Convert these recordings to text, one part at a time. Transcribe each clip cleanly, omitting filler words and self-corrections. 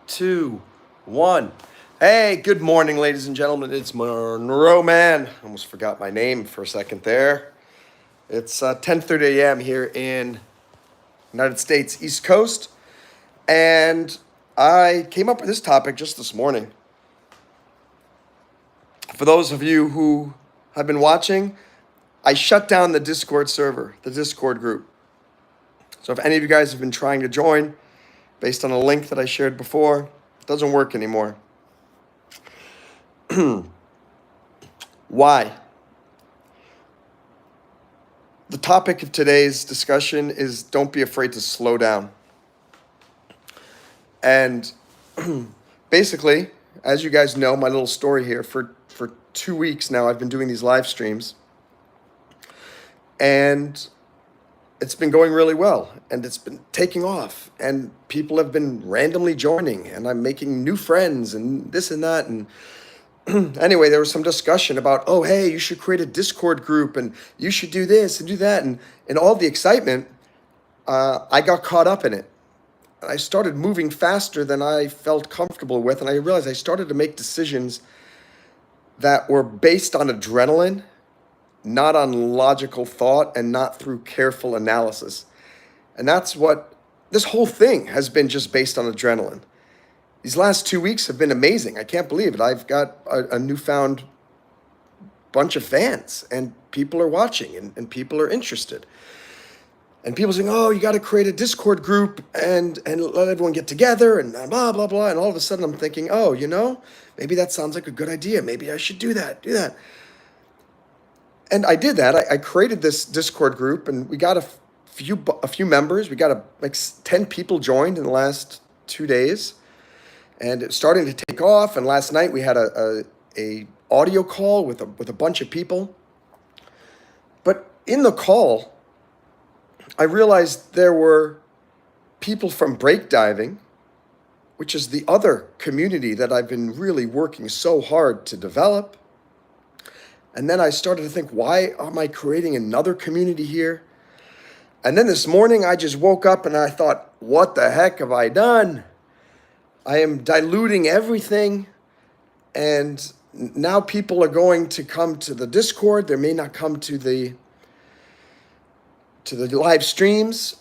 2, 1. Hey, good morning, ladies and gentlemen. It's MonroeMann. Almost forgot my name for a second there. It's 10:30 a.m. here in United States East Coast, and I came up with this topic just this morning. For those of you who have been watching, I shut down the Discord server, the Discord group. So if any of you guys have been trying to join, based on a link that I shared before, it doesn't work anymore. Why? The topic of today's discussion is don't be afraid to slow down. And basically, as you guys know, my little story here, for 2 weeks now, I've been doing these live streams. And it's been going really well, and it's been taking off, and people have been randomly joining, and I'm making new friends and this and that. And anyway, there was some discussion about, oh, hey, you should create a Discord group and you should do this and do that. And in all the excitement, I got caught up in it. I started moving faster than I felt comfortable with, and I realized I started to make decisions that were based on adrenaline, not on logical thought, and not through careful analysis. And that's what this whole thing has been, just based on adrenaline. These last 2 weeks have been amazing. I can't believe it. I've got a newfound bunch of fans, and people are watching, and people are interested. And people saying, oh, you got to create a Discord group and let everyone get together and blah, blah, blah. And all of a sudden I'm thinking, oh, maybe that sounds like a good idea. Maybe I should do that. And I did that. I created this Discord group, and we got a few members. We got like 10 people joined in the last 2 days, and it's starting to take off. And last night we had a audio call with a bunch of people. But in the call, I realized there were people from break diving, which is the other community that I've been really working so hard to develop. And then I started to think, why am I creating another community here? And then this morning I just woke up and I thought, what the heck have I done? I am diluting everything. And now people are going to come to the Discord. They may not come to the live streams.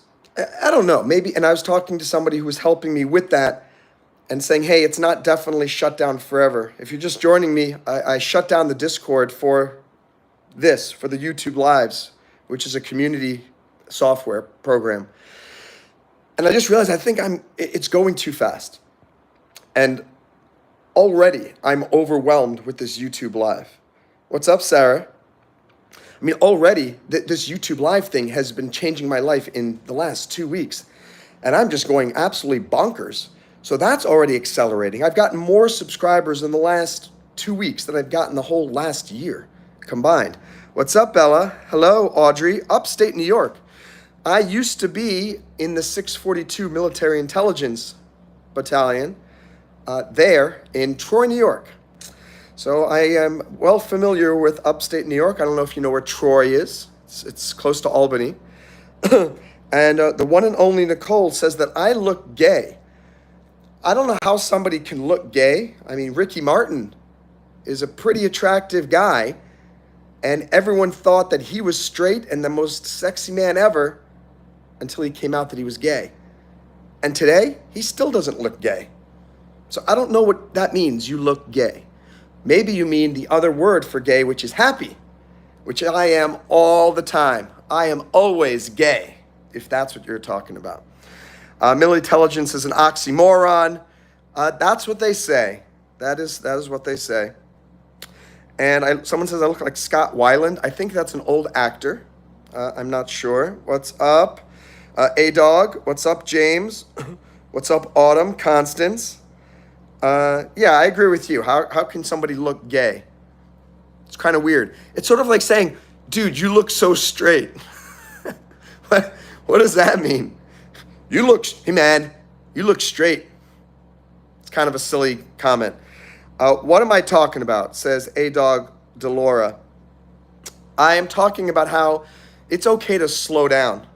I don't know, maybe. And I was talking to somebody who was helping me with that, and saying, hey, it's not definitely shut down forever. If you're just joining me, I shut down the Discord for the YouTube Lives, which is a community software program. And I just realized it's going too fast. And already I'm overwhelmed with this YouTube Live. What's up, Sarah? I mean, already this YouTube Live thing has been changing my life in the last 2 weeks. And I'm just going absolutely bonkers. So that's already accelerating. I've gotten more subscribers in the last 2 weeks than I've gotten the whole last year combined. What's up, Bella? Hello, Audrey. Upstate New York. I used to be in the 642 Military Intelligence Battalion there in Troy, New York. So I am well familiar with upstate New York. I don't know if you know where Troy is. It's close to Albany. And the one and only Nicole says that I look gay. I don't know how somebody can look gay. I mean, Ricky Martin is a pretty attractive guy, and everyone thought that he was straight and the most sexy man ever until he came out that he was gay. And today, he still doesn't look gay. So I don't know what that means, you look gay. Maybe you mean the other word for gay, which is happy, which I am all the time. I am always gay, if that's what you're talking about. Military intelligence is an oxymoron. That's what they say. That is what they say. And someone says I look like Scott Weiland. I think that's an old actor. I'm not sure. What's up? A-Dog. What's up, James? What's up, Autumn? Constance. Yeah, I agree with you. How can somebody look gay? It's kind of weird. It's sort of like saying, dude, you look so straight. What does that mean? Hey man, you look straight. It's kind of a silly comment. What am I talking about? Says A-Dog Delora. I am talking about how it's okay to slow down.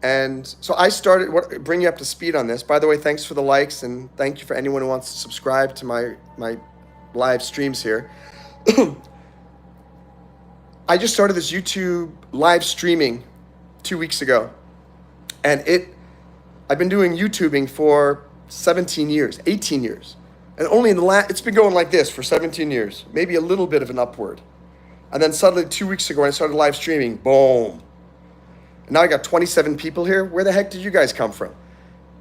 And so I started, bring you up to speed on this. By the way, thanks for the likes, and thank you for anyone who wants to subscribe to my live streams here. I just started this YouTube live streaming 2 weeks ago, and I've been doing YouTubing for 17 years, 18 years. And only in the it's been going like this for 17 years, maybe a little bit of an upward. And then suddenly 2 weeks ago, when I started live streaming, boom. And now I got 27 people here. Where the heck did you guys come from?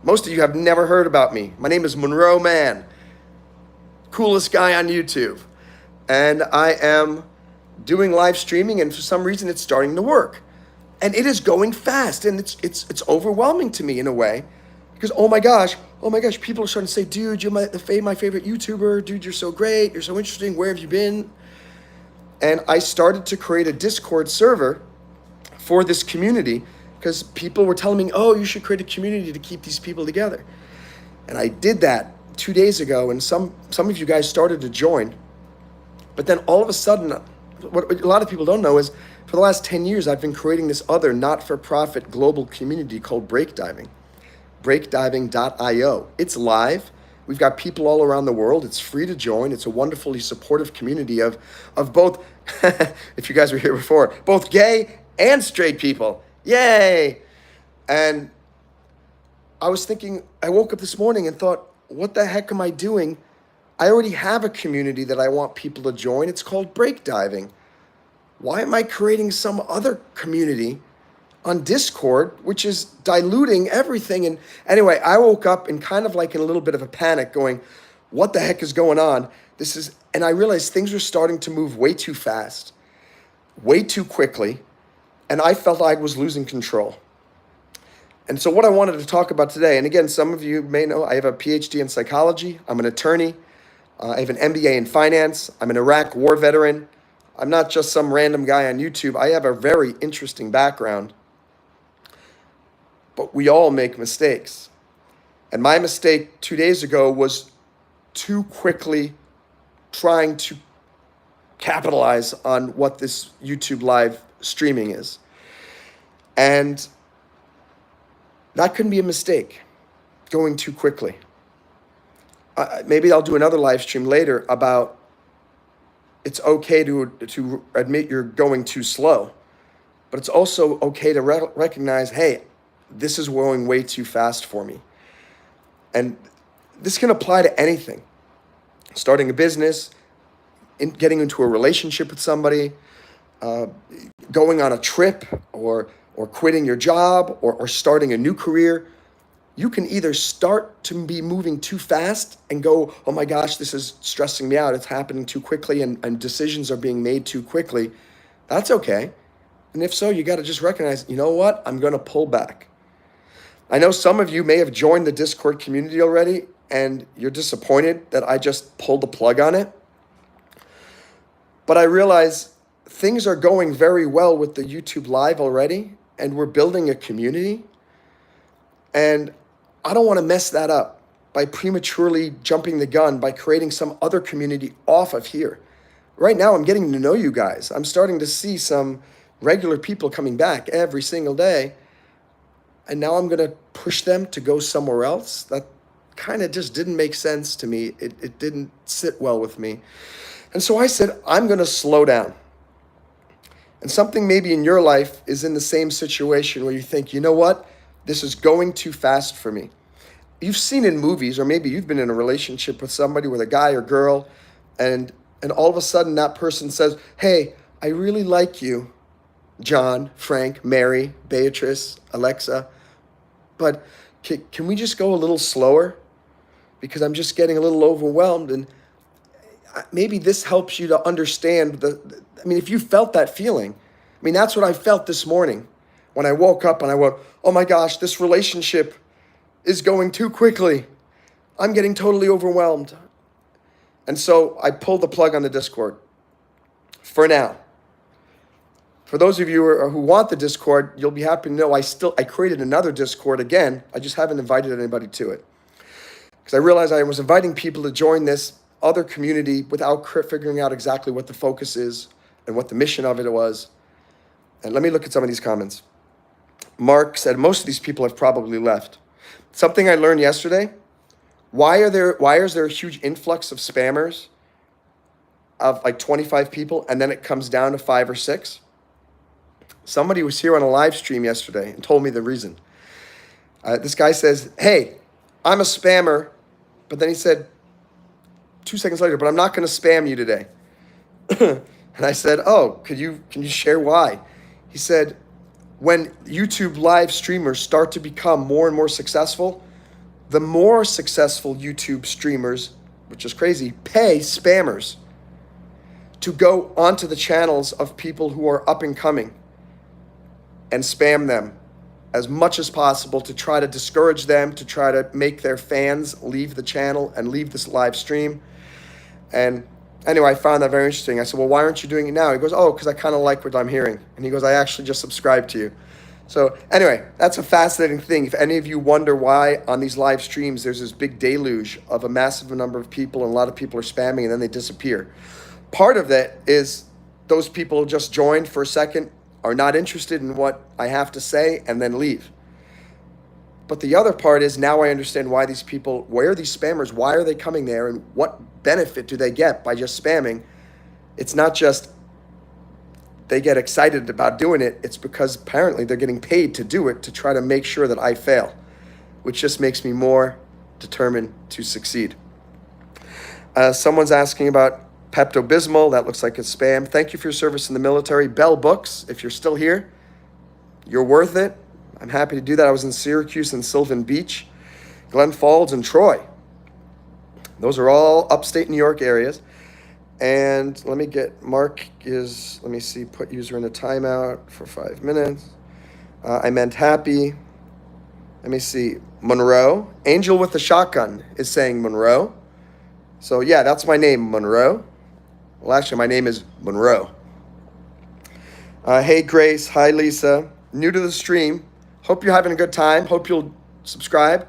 Most of you have never heard about me. My name is MonroeMann, coolest guy on YouTube. And I am doing live streaming, and for some reason it's starting to work. And it is going fast, and it's overwhelming to me in a way, because oh my gosh, people are starting to say, dude, you're my favorite YouTuber, dude, you're so great, you're so interesting, where have you been? And I started to create a Discord server for this community because people were telling me, oh, you should create a community to keep these people together. And I did that 2 days ago, and some of you guys started to join. But then all of a sudden, what a lot of people don't know is for the last 10 years, I've been creating this other not-for-profit global community called breakdiving, breakdiving.io. It's live. We've got people all around the world. It's free to join. It's a wonderfully supportive community of both, if you guys were here before, both gay and straight people. Yay! And I was thinking, I woke up this morning and thought, what the heck am I doing? I already have a community that I want people to join. It's called breakdiving. Why am I creating some other community on Discord, which is diluting everything? And anyway, I woke up in kind of like in a little bit of a panic going, what the heck is going on? And I realized things were starting to move way too fast, way too quickly. And I felt I was losing control. And so what I wanted to talk about today, and again, some of you may know, I have a PhD in psychology. I'm an attorney. I have an MBA in finance. I'm an Iraq war veteran. I'm not just some random guy on YouTube. I have a very interesting background. But we all make mistakes. And my mistake 2 days ago was too quickly trying to capitalize on what this YouTube live streaming is. And that couldn't be a mistake, going too quickly. Maybe I'll do another live stream later about it's okay to admit you're going too slow, but it's also okay to recognize, hey, this is going way too fast for me. And this can apply to anything. Starting a business, getting into a relationship with somebody, going on a trip, or quitting your job, or starting a new career. You can either start to be moving too fast and go, oh my gosh, this is stressing me out. It's happening too quickly, and decisions are being made too quickly. That's okay. And if so, you got to just recognize, you know what? I'm going to pull back. I know some of you may have joined the Discord community already, and you're disappointed that I just pulled the plug on it. But I realize things are going very well with the YouTube Live already, and we're building a community. And I don't want to mess that up by prematurely jumping the gun by creating some other community off of here. Right now, I'm getting to know you guys. I'm starting to see some regular people coming back every single day. And now I'm going to push them to go somewhere else. That kind of just didn't make sense to me. It didn't sit well with me. And so I said, I'm going to slow down. And something maybe in your life is in the same situation where you think, you know what? This is going too fast for me. You've seen in movies, or maybe you've been in a relationship with somebody, with a guy or girl, and all of a sudden that person says, hey, I really like you, John, Frank, Mary, Beatrice, Alexa, but can we just go a little slower? Because I'm just getting a little overwhelmed. And maybe this helps you to understand if you felt that feeling, that's what I felt this morning when I woke up and I went, oh my gosh, this relationship is going too quickly. I'm getting totally overwhelmed. And so I pulled the plug on the Discord for now. For those of you who want the Discord, you'll be happy to know I created another Discord again. I just haven't invited anybody to it. Because I realized I was inviting people to join this other community without figuring out exactly what the focus is and what the mission of it was. And let me look at some of these comments. Mark said most of these people have probably left. Something I learned yesterday, why is there a huge influx of spammers of like 25 people and then it comes down to 5 or 6? Somebody was here on a live stream yesterday and told me the reason. This guy says, hey, I'm a spammer, but then he said 2 seconds later, but I'm not going to spam you today. And I said, oh, can you share why? He said, when YouTube live streamers start to become more and more successful, the more successful YouTube streamers, which is crazy, pay spammers to go onto the channels of people who are up and coming and spam them as much as possible to try to discourage them, to try to make their fans leave the channel and leave this live stream. And anyway, I found that very interesting. I said, well, why aren't you doing it now? He goes, oh, because I kind of like what I'm hearing. And he goes, I actually just subscribed to you. So anyway, that's a fascinating thing. If any of you wonder why on these live streams there's this big deluge of a massive number of people and a lot of people are spamming and then they disappear. Part of that is those people just joined for a second, are not interested in what I have to say, and then leave. But the other part is now I understand why these people, where are these spammers, why are they coming there, and what benefit do they get by just spamming? It's not just they get excited about doing it, it's because apparently they're getting paid to do it to try to make sure that I fail, which just makes me more determined to succeed. Someone's asking about Pepto-Bismol, that looks like it's spam. Thank you for your service in the military. Bell Books, if you're still here, you're worth it. I'm happy to do that. I was in Syracuse and Sylvan Beach, Glen Falls and Troy. Those are all upstate New York areas. And let me get, Mark is, let me see, put user in a timeout for 5 minutes. I meant happy. Let me see, Monroe. Angel with the shotgun is saying Monroe. So yeah, that's my name, Monroe. Well, actually, my name is Monroe. Hey, Grace. Hi, Lisa. New to the stream. Hope you're having a good time. Hope you'll subscribe.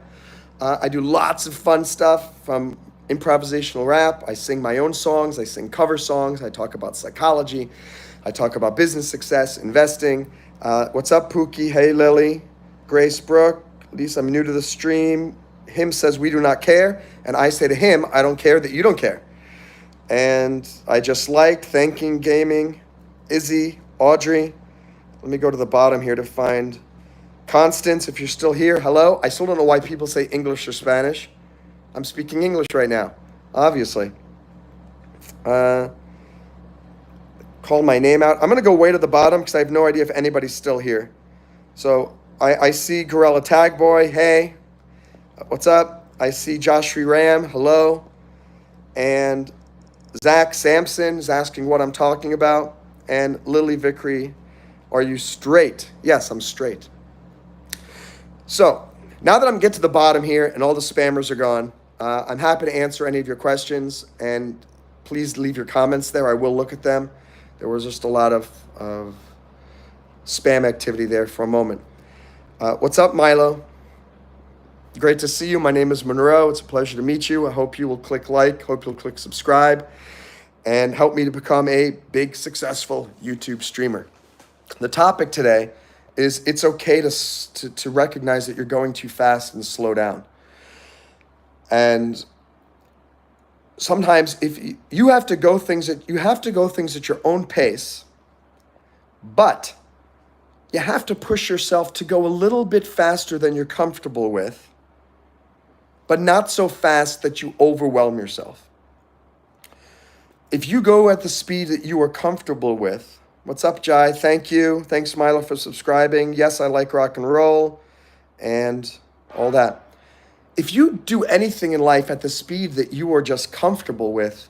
I do lots of fun stuff from improvisational rap. I sing my own songs. I sing cover songs. I talk about psychology. I talk about business success, investing. What's up, Pookie? Hey, Lily. Grace Brooke. Lisa, I'm new to the stream. Him says we do not care. And I say to him, I don't care that you don't care. And I just liked thanking gaming, Izzy, Audrey. Let me go to the bottom here to find Constance. If you're still here, hello. I still don't know why people say English or Spanish. I'm speaking English right now, obviously. Call my name out. I'm going to go way to the bottom because I have no idea if anybody's still here. So I see Gorilla Tag Boy. Hey, what's up? I see Joshua Ram. Hello. And Zach Sampson is asking what I'm talking about. And Lily Vickery, are you straight? Yes, I'm straight. So now that I'm getting to the bottom here and all the spammers are gone, I'm happy to answer any of your questions. And please leave your comments there. I will look at them. There was just a lot of spam activity there for a moment. What's up, Milo? Great to see you. My name is Monroe. It's a pleasure to meet you. I hope you will click like, hope you'll click subscribe, and help me to become a big, successful YouTube streamer. The topic today is it's okay to recognize that you're going too fast and slow down. And sometimes if you have to go things at your own pace, but you have to push yourself to go a little bit faster than you're comfortable with, but not so fast that you overwhelm yourself. If you go at the speed that you are comfortable with, what's up, Jai? Thank you. Thanks, Milo, for subscribing. Yes, I like rock and roll and all that. If you do anything in life at the speed that you are just comfortable with,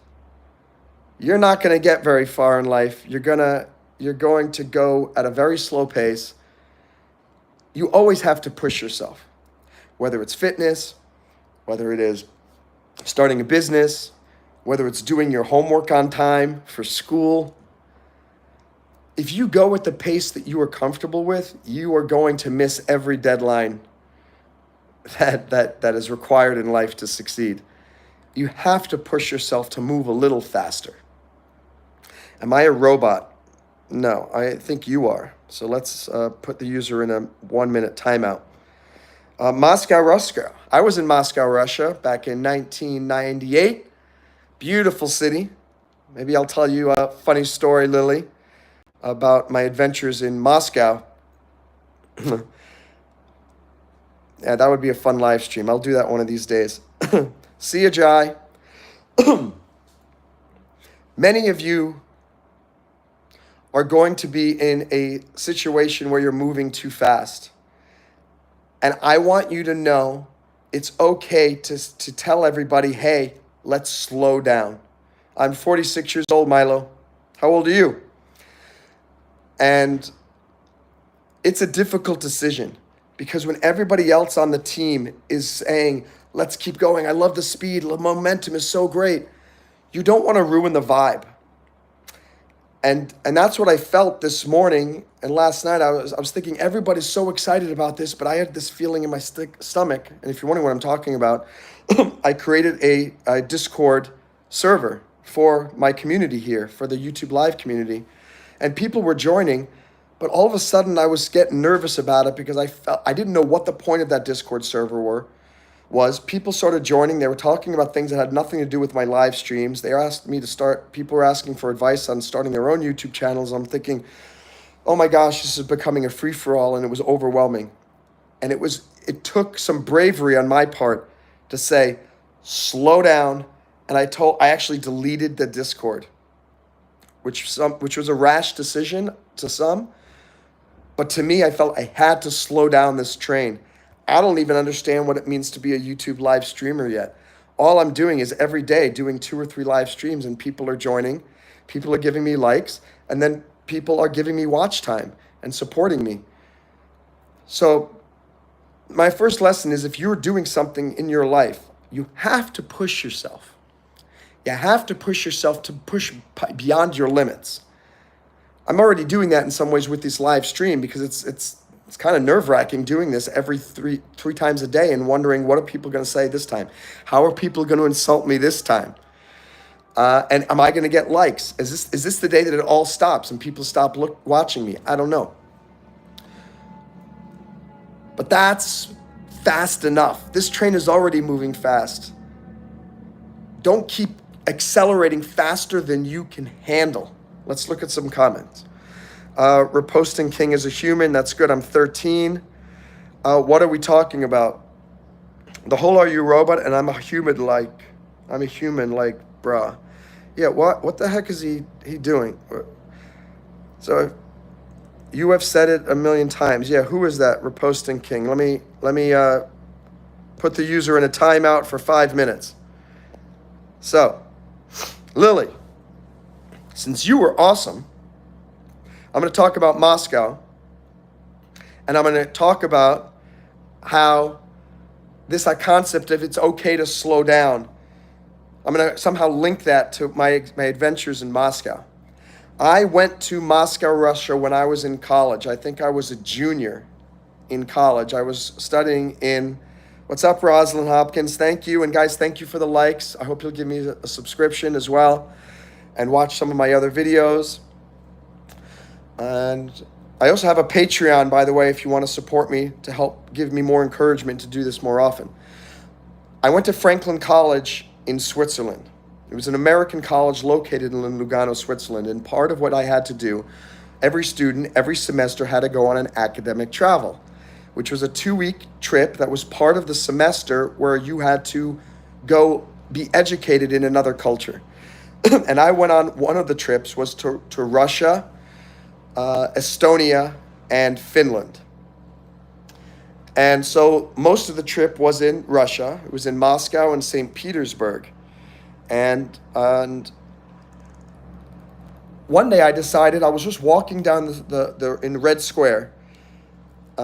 you're not going to get very far in life. You're going to go at a very slow pace. You always have to push yourself, whether it's fitness, whether it is starting a business, whether it's doing your homework on time for school. If you go at the pace that you are comfortable with, you are going to miss every deadline that is required in life to succeed. You have to push yourself to move a little faster. Am I a robot? No, I think you are. So let's put the user in a 1-minute timeout. Moscow, Russia. I was in Moscow, Russia back in 1998. Beautiful city. Maybe I'll tell you a funny story, Lily, about my adventures in Moscow. Yeah, that would be a fun live stream. I'll do that one of these days. See ya, Jai. Many of you are going to be in a situation where you're moving too fast. And I want you to know it's okay to tell everybody, hey, let's slow down. I'm 46 years old, Milo. How old are you? And it's a difficult decision because when everybody else on the team is saying, let's keep going, I love the speed, the momentum is so great, you don't want to ruin the vibe. And that's what I felt this morning and last night. I was thinking everybody's so excited about this, but I had this feeling in my stomach. And if you're wondering what I'm talking about, I created a Discord server for my community here, for the YouTube Live community. And people were joining, but all of a sudden I was getting nervous about it because I didn't know what the point of that Discord server was. People started joining. They were talking about things that had nothing to do with my live streams. They asked me to start, people were asking for advice on starting their own YouTube channels. I'm thinking, oh my gosh, this is becoming a free-for-all, and it was overwhelming. And it took some bravery on my part to say, slow down. And I actually deleted the Discord, which was a rash decision to some. But to me, I felt I had to slow down this train. I don't even understand what it means to be a YouTube live streamer yet. All I'm doing is every day doing 2 or 3 live streams, and people are joining, people are giving me likes, and then people are giving me watch time and supporting me. So my first lesson is if you're doing something in your life, you have to push yourself. You have to push yourself to push beyond your limits. I'm already doing that in some ways with this live stream because it's kind of nerve-wracking doing this every three times a day and wondering, what are people going to say this time? How are people going to insult me this time? And am I going to get likes? Is this the day that it all stops and people stop watching me? I don't know. But that's fast enough. This train is already moving fast. Don't keep accelerating faster than you can handle. Let's look at some comments. Reposting King is a human. That's good. I'm 13. What are we talking about? The whole are you robot and I'm a human like bruh. Yeah, what the heck is he doing? So you have said it a million times. Yeah, who is that reposting King? Let me put the user in a timeout for 5 minutes. So, Lily, since you were awesome, I'm going to talk about Moscow, and I'm going to talk about how this concept of it's okay to slow down, I'm going to somehow link that to my adventures in Moscow. I went to Moscow, Russia when I was in college. I think I was a junior in college. I was studying in, what's up, Rosalind Hopkins? Thank you. And guys, thank you for the likes. I hope you'll give me a subscription as well and watch some of my other videos. And I also have a Patreon, by the way, if you want to support me to help give me more encouragement to do this more often. I went to Franklin College in Switzerland. It was an American college located in Lugano, Switzerland. And part of what I had to do, every student, every semester had to go on an academic travel, which was a 2-week trip that was part of the semester where you had to go be educated in another culture. And I went on, one of the trips was to Russia, Estonia, and Finland. And so most of the trip was in Russia. It was in Moscow and St. Petersburg. And one day I decided, I was just walking down the in Red Square,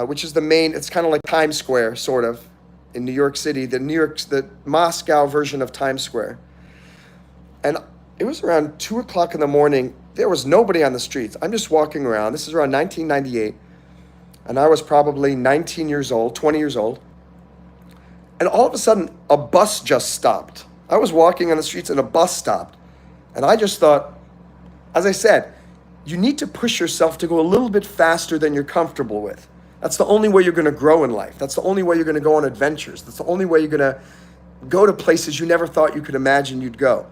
which is the main, it's kind of like Times Square, sort of, in New York City, the Moscow version of Times Square. And it was around 2 o'clock in the morning. There was nobody on the streets. I'm just walking around. This is around 1998. And I was probably 19 years old, 20 years old. And all of a sudden, a bus just stopped. I was walking on the streets and a bus stopped. And I just thought, as I said, you need to push yourself to go a little bit faster than you're comfortable with. That's the only way you're going to grow in life. That's the only way you're going to go on adventures. That's the only way you're going to go to places you never thought you could imagine you'd go.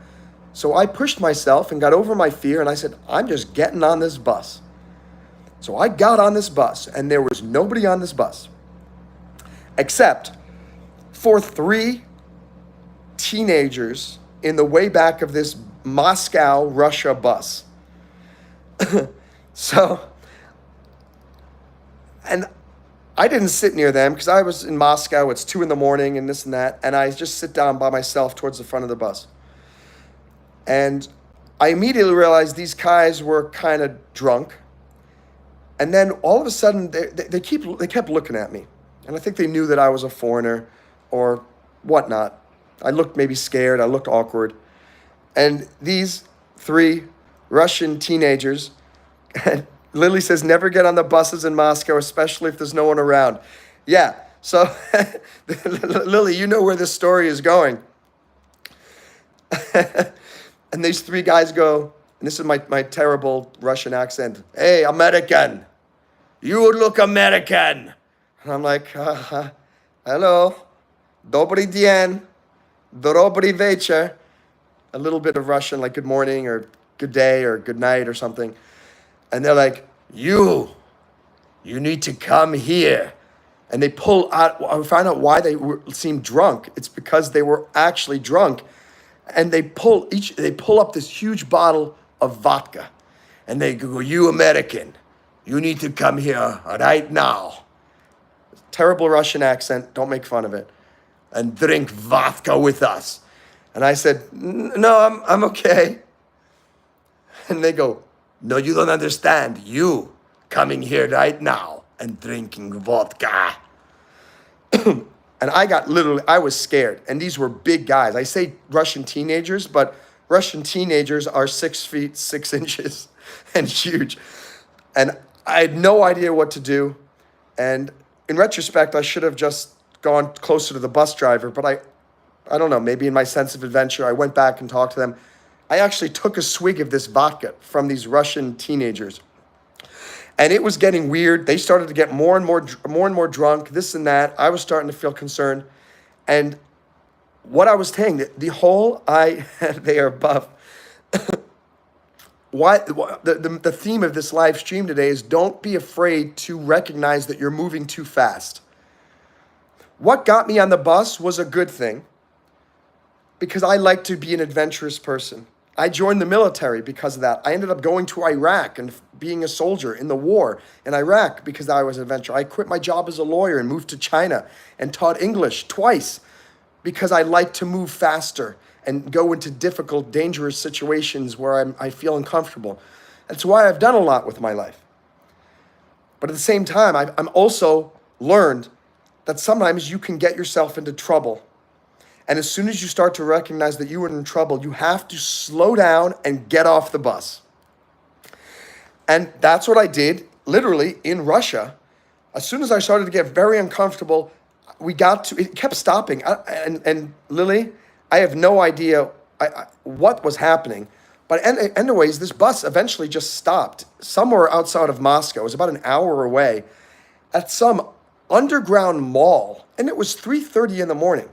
So I pushed myself and got over my fear, and I said, I'm just getting on this bus. So I got on this bus, and there was nobody on this bus except for 3 teenagers in the way back of this Moscow, Russia bus. So, and I didn't sit near them because I was in Moscow. It's 2 a.m. and this and that. And I just sit down by myself towards the front of the bus. And I immediately realized these guys were kind of drunk. And then all of a sudden, they kept looking at me. And I think they knew that I was a foreigner or whatnot. I looked maybe scared. I looked awkward. And these 3 Russian teenagers, and Lily says, never get on the buses in Moscow, especially if there's no one around. Yeah, so Lily, you know where this story is going. And these 3 guys go, and this is my terrible Russian accent, hey, American, you look American. And I'm like, hello, dobry dien, dobry večer. A little bit of Russian, like good morning or good day or good night or something. And they're like, you need to come here. And they pull out, I find out why they seemed drunk. It's because they were actually drunk. And they pull up this huge bottle of vodka. And they go, you American, you need to come here right now. Terrible Russian accent, don't make fun of it. And drink vodka with us. And I said, no, I'm okay. And they go, no, you don't understand. You coming here right now and drinking vodka. And I was scared. And these were big guys. I say Russian teenagers, but Russian teenagers are 6 feet, 6 inches and huge. And I had no idea what to do. And in retrospect, I should have just gone closer to the bus driver, but I don't know, maybe in my sense of adventure, I went back and talked to them. I actually took a swig of this vodka from these Russian teenagers. And it was getting weird. They started to get more and more drunk, this and that. I was starting to feel concerned. And what I was saying, the whole they are buff. The theme of this live stream today is don't be afraid to recognize that you're moving too fast. What got me on the bus was a good thing, because I like to be an adventurous person. I joined the military because of that. I ended up going to Iraq and being a soldier in the war in Iraq because I was an adventurer. I quit my job as a lawyer and moved to China and taught English twice because I like to move faster and go into difficult, dangerous situations where I feel uncomfortable. That's why I've done a lot with my life. But at the same time, I'm also learned that sometimes you can get yourself into trouble. And as soon as you start to recognize that you are in trouble, you have to slow down and get off the bus. And that's what I did, literally, in Russia. As soon as I started to get very uncomfortable, it kept stopping. And Lily, I have no idea what was happening. But anyways, this bus eventually just stopped somewhere outside of Moscow. It was about an hour away at some underground mall. And it was 3:30 in the morning.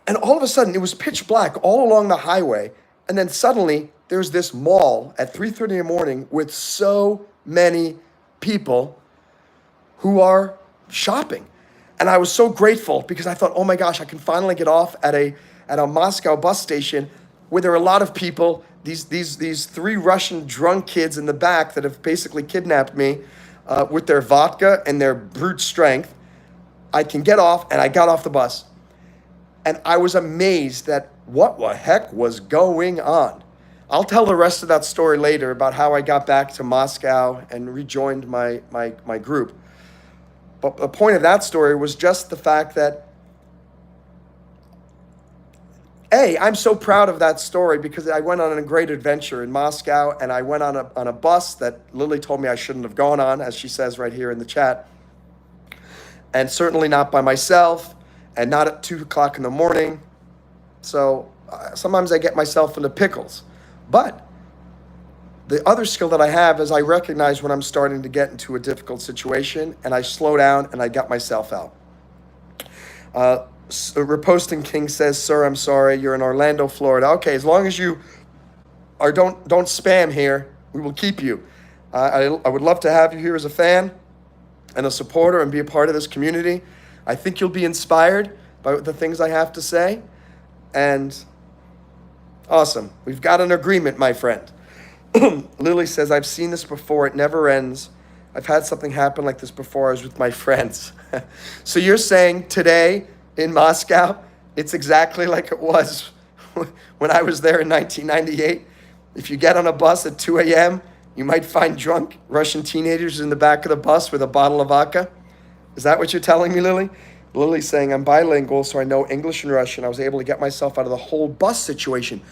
And all of a sudden, it was pitch black all along the highway. And then suddenly, there's this mall at 3:30 in the morning with so many people who are shopping. And I was so grateful because I thought, oh my gosh, I can finally get off at a Moscow bus station where there are a lot of people, these 3 Russian drunk kids in the back that have basically kidnapped me with their vodka and their brute strength. I can get off, and I got off the bus. And I was amazed at what the heck was going on. I'll tell the rest of that story later about how I got back to Moscow and rejoined my group. But the point of that story was just the fact that, I'm so proud of that story because I went on a great adventure in Moscow, and I went on a bus that Lily told me I shouldn't have gone on, as she says right here in the chat. And certainly not by myself, and not at 2:00 in the morning. So sometimes I get myself into pickles. But The other skill that I have is I recognize when I'm starting to get into a difficult situation, and I slow down and I get myself out. Reposting King says, "Sir, I'm sorry. You're in Orlando, Florida." Okay, as long as you are don't spam here, we will keep you. I would love to have you here as a fan and a supporter and be a part of this community. I think you'll be inspired by the things I have to say. And awesome. We've got an agreement, my friend. Lily says, "I've seen this before. It never ends. I've had something happen like this before. I was with my friends." So you're saying today in Moscow, it's exactly like it was when I was there in 1998. If you get on a bus at 2 a.m., you might find drunk Russian teenagers in the back of the bus with a bottle of vodka. Is that what you're telling me, Lily? Lily's saying, "I'm bilingual, so I know English and Russian. I was able to get myself out of the whole bus situation."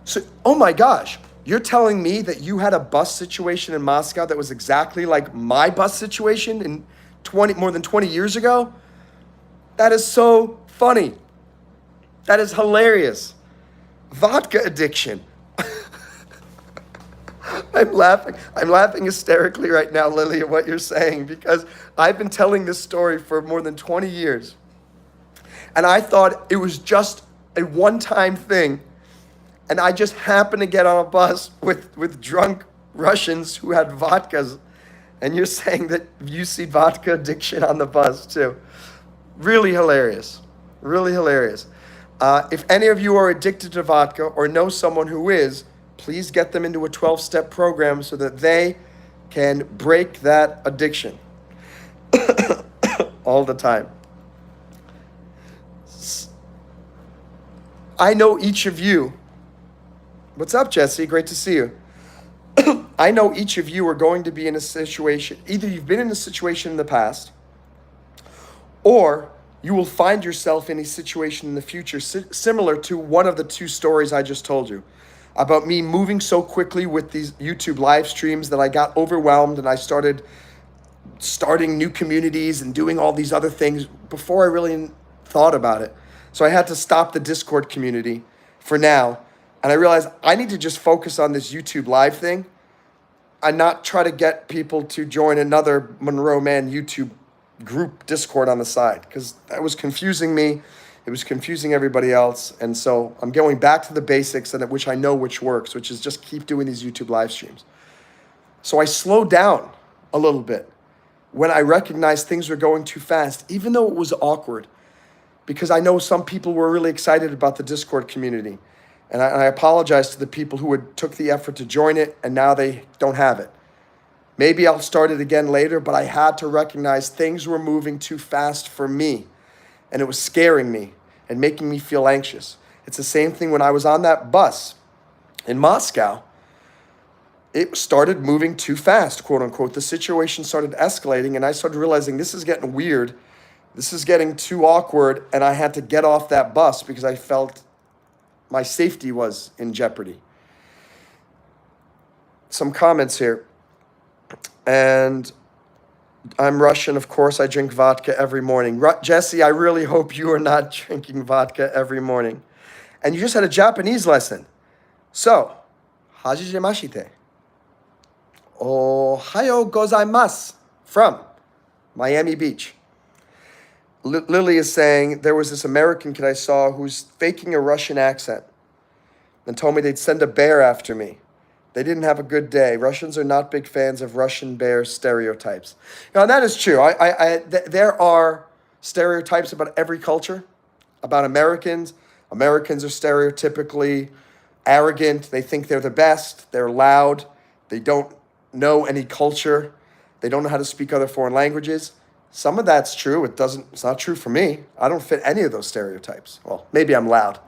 So, oh my gosh, you're telling me that you had a bus situation in Moscow that was exactly like my bus situation in more than 20 years ago? That is so funny. That is hilarious. Vodka addiction. I'm laughing hysterically right now, Lily, at what you're saying, because I've been telling this story for more than 20 years. And I thought it was just a one-time thing. And I just happened to get on a bus with drunk Russians who had vodkas. And you're saying that you see vodka addiction on the bus too. Really hilarious. Really hilarious. If any of you are addicted to vodka or know someone who is, please get them into a 12-step program so that they can break that addiction all the time. I know each of you. What's up, Jesse? Great to see you. I know each of you are going to be in a situation, either you've been in a situation in the past, or you will find yourself in a situation in the future similar to one of the two stories I just told you about me moving so quickly with these YouTube live streams that I got overwhelmed and I started starting new communities and doing all these other things before I really thought about it. So I had to stop the Discord community for now. And I realized I need to just focus on this YouTube live thing and not try to get people to join another MonroeMann YouTube group Discord on the side, because that was confusing me. It was confusing everybody else. And so I'm going back to the basics, and which I know which works, which is just keep doing these YouTube live streams. So I slowed down a little bit when I recognized things were going too fast, even though it was awkward, because I know some people were really excited about the Discord community. And I apologize to the people who took the effort to join it and now they don't have it. Maybe I'll start it again later, but I had to recognize things were moving too fast for me. And it was scaring me and making me feel anxious. It's the same thing when I was on that bus in Moscow. It started moving too fast, quote unquote. The situation started escalating and I started realizing this is getting weird. This is getting too awkward. And I had to get off that bus because I felt my safety was in jeopardy. Some comments here. And I'm Russian, of course, I drink vodka every morning. Jesse, I really hope you are not drinking vodka every morning. And you just had a Japanese lesson. So, hajimashite. Ohayo gozaimasu from Miami Beach. Lily is saying, there was this American kid I saw who's faking a Russian accent and told me they'd send a bear after me. They didn't have a good day. Russians are not big fans of Russian bear stereotypes. Now, that is true. There are stereotypes about every culture, about Americans. Americans are stereotypically arrogant. They think they're the best. They're loud. They don't know any culture. They don't know how to speak other foreign languages. Some of that's true. It's not true for me. I don't fit any of those stereotypes. Well, maybe I'm loud,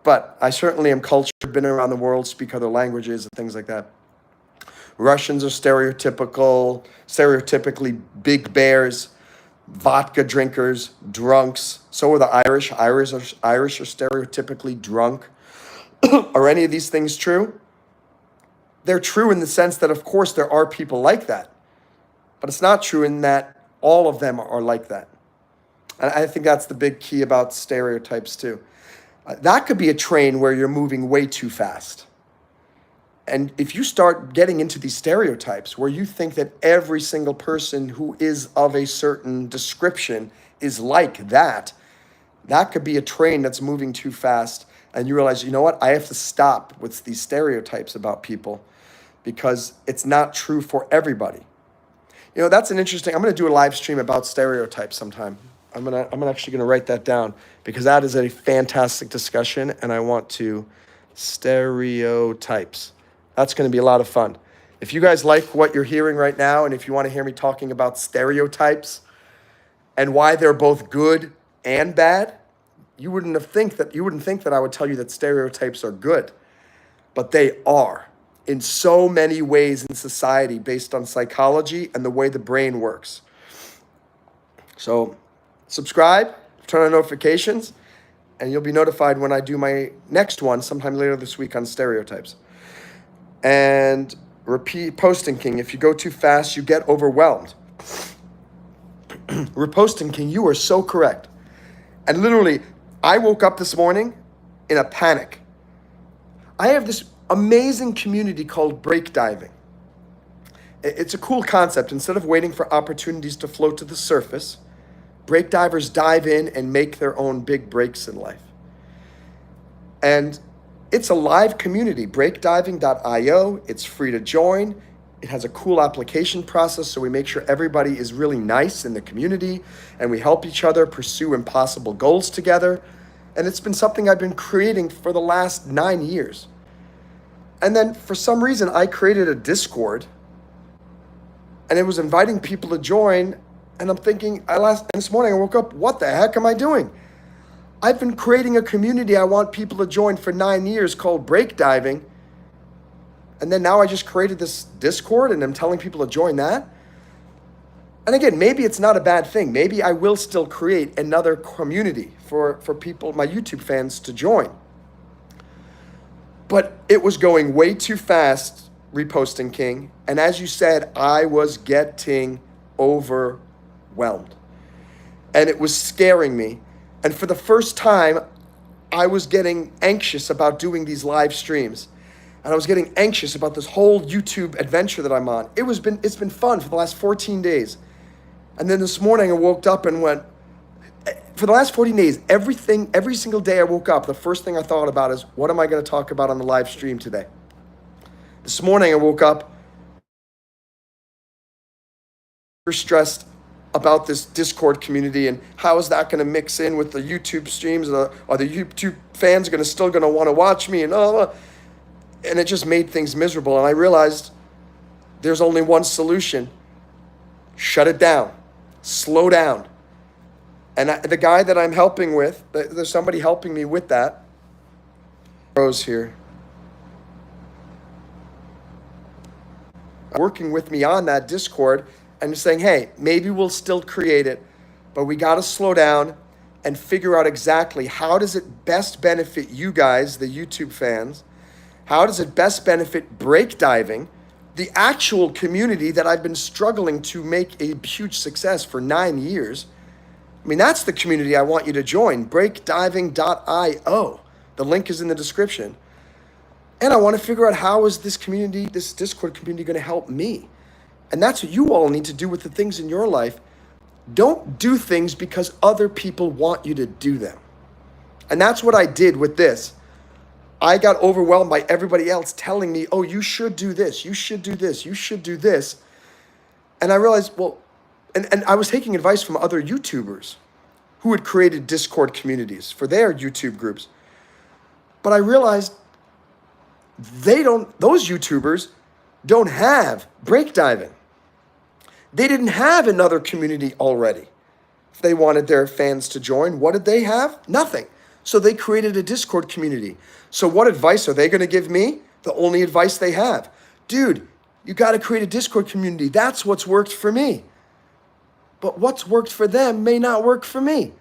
but I certainly am cultured, been around the world, speak other languages and things like that. Russians are stereotypically big bears, vodka drinkers, drunks. So are the Irish. Irish are stereotypically drunk. Are any of these things true? They're true in the sense that, of course, there are people like that, but it's not true in that all of them are like that. And I think that's the big key about stereotypes too. That could be a train where you're moving way too fast. And if you start getting into these stereotypes where you think that every single person who is of a certain description is like that, that could be a train that's moving too fast. And you realize, you know what? I have to stop with these stereotypes about people because it's not true for everybody. You know, that's an interesting, I'm going to do a live stream about stereotypes sometime. I'm actually going to write that down because that is a fantastic discussion, and I want to stereotypes. That's going to be a lot of fun. If you guys like what you're hearing right now, and if you want to hear me talking about stereotypes and why they're both good and bad, you wouldn't think that I would tell you that stereotypes are good, but they are in so many ways in society based on psychology and the way the brain works. So subscribe, turn on notifications, and you'll be notified when I do my next one sometime later this week on stereotypes. And repeat posting king. If you go too fast, you get overwhelmed. Reposting king, you are so correct. And literally, I woke up this morning in a panic. I have this amazing community called break diving. It's a cool concept. Instead of waiting for opportunities to float to the surface, break divers dive in and make their own big breaks in life. And it's a live community, breakdiving.io. It's free to join. It has a cool application process, so we make sure everybody is really nice in the community, and we help each other pursue impossible goals together. And it's been something I've been creating for the last 9 years. And then for some reason, I created a Discord, and it was inviting people to join. And I'm thinking, this morning I woke up, what the heck am I doing? I've been creating a community I want people to join for 9 years called Break Diving. And then now I just created this Discord and I'm telling people to join that. And again, maybe it's not a bad thing. Maybe I will still create another community for people, my YouTube fans, to join. But it was going way too fast, reposting king. And as you said, I was getting overwhelmed. And it was scaring me. And for the first time, I was getting anxious about doing these live streams. And I was getting anxious about this whole YouTube adventure that I'm on. It's been fun for the last 14 days. And then this morning I woke up and went, for the last 14 days, every single day I woke up, the first thing I thought about is, what am I going to talk about on the live stream today? This morning I woke up stressed about this Discord community and how is that going to mix in with the YouTube streams? Are the YouTube fans still going to want to watch me? And it just made things miserable. And I realized there's only one solution. Shut it down. Slow down. And the guy that I'm helping with, there's somebody helping me with that. Rose here. Working with me on that Discord and saying, hey, maybe we'll still create it, but we got to slow down and figure out exactly how does it best benefit you guys, the YouTube fans? How does it best benefit break diving, the actual community that I've been struggling to make a huge success for 9 years? I mean, that's the community I want you to join, breakdiving.io. The link is in the description. And I want to figure out how is this community, this Discord community, going to help me? And that's what you all need to do with the things in your life. Don't do things because other people want you to do them. And that's what I did with this. I got overwhelmed by everybody else telling me, oh, you should do this, you should do this, you should do this. And I realized, well, and I was taking advice from other YouTubers who had created Discord communities for their YouTube groups. But I realized those YouTubers don't have break diving. They didn't have another community already. If they wanted their fans to join, what did they have? Nothing. So they created a Discord community. So what advice are they going to give me? The only advice they have. Dude, you got to create a Discord community. That's what's worked for me. But what's worked for them may not work for me.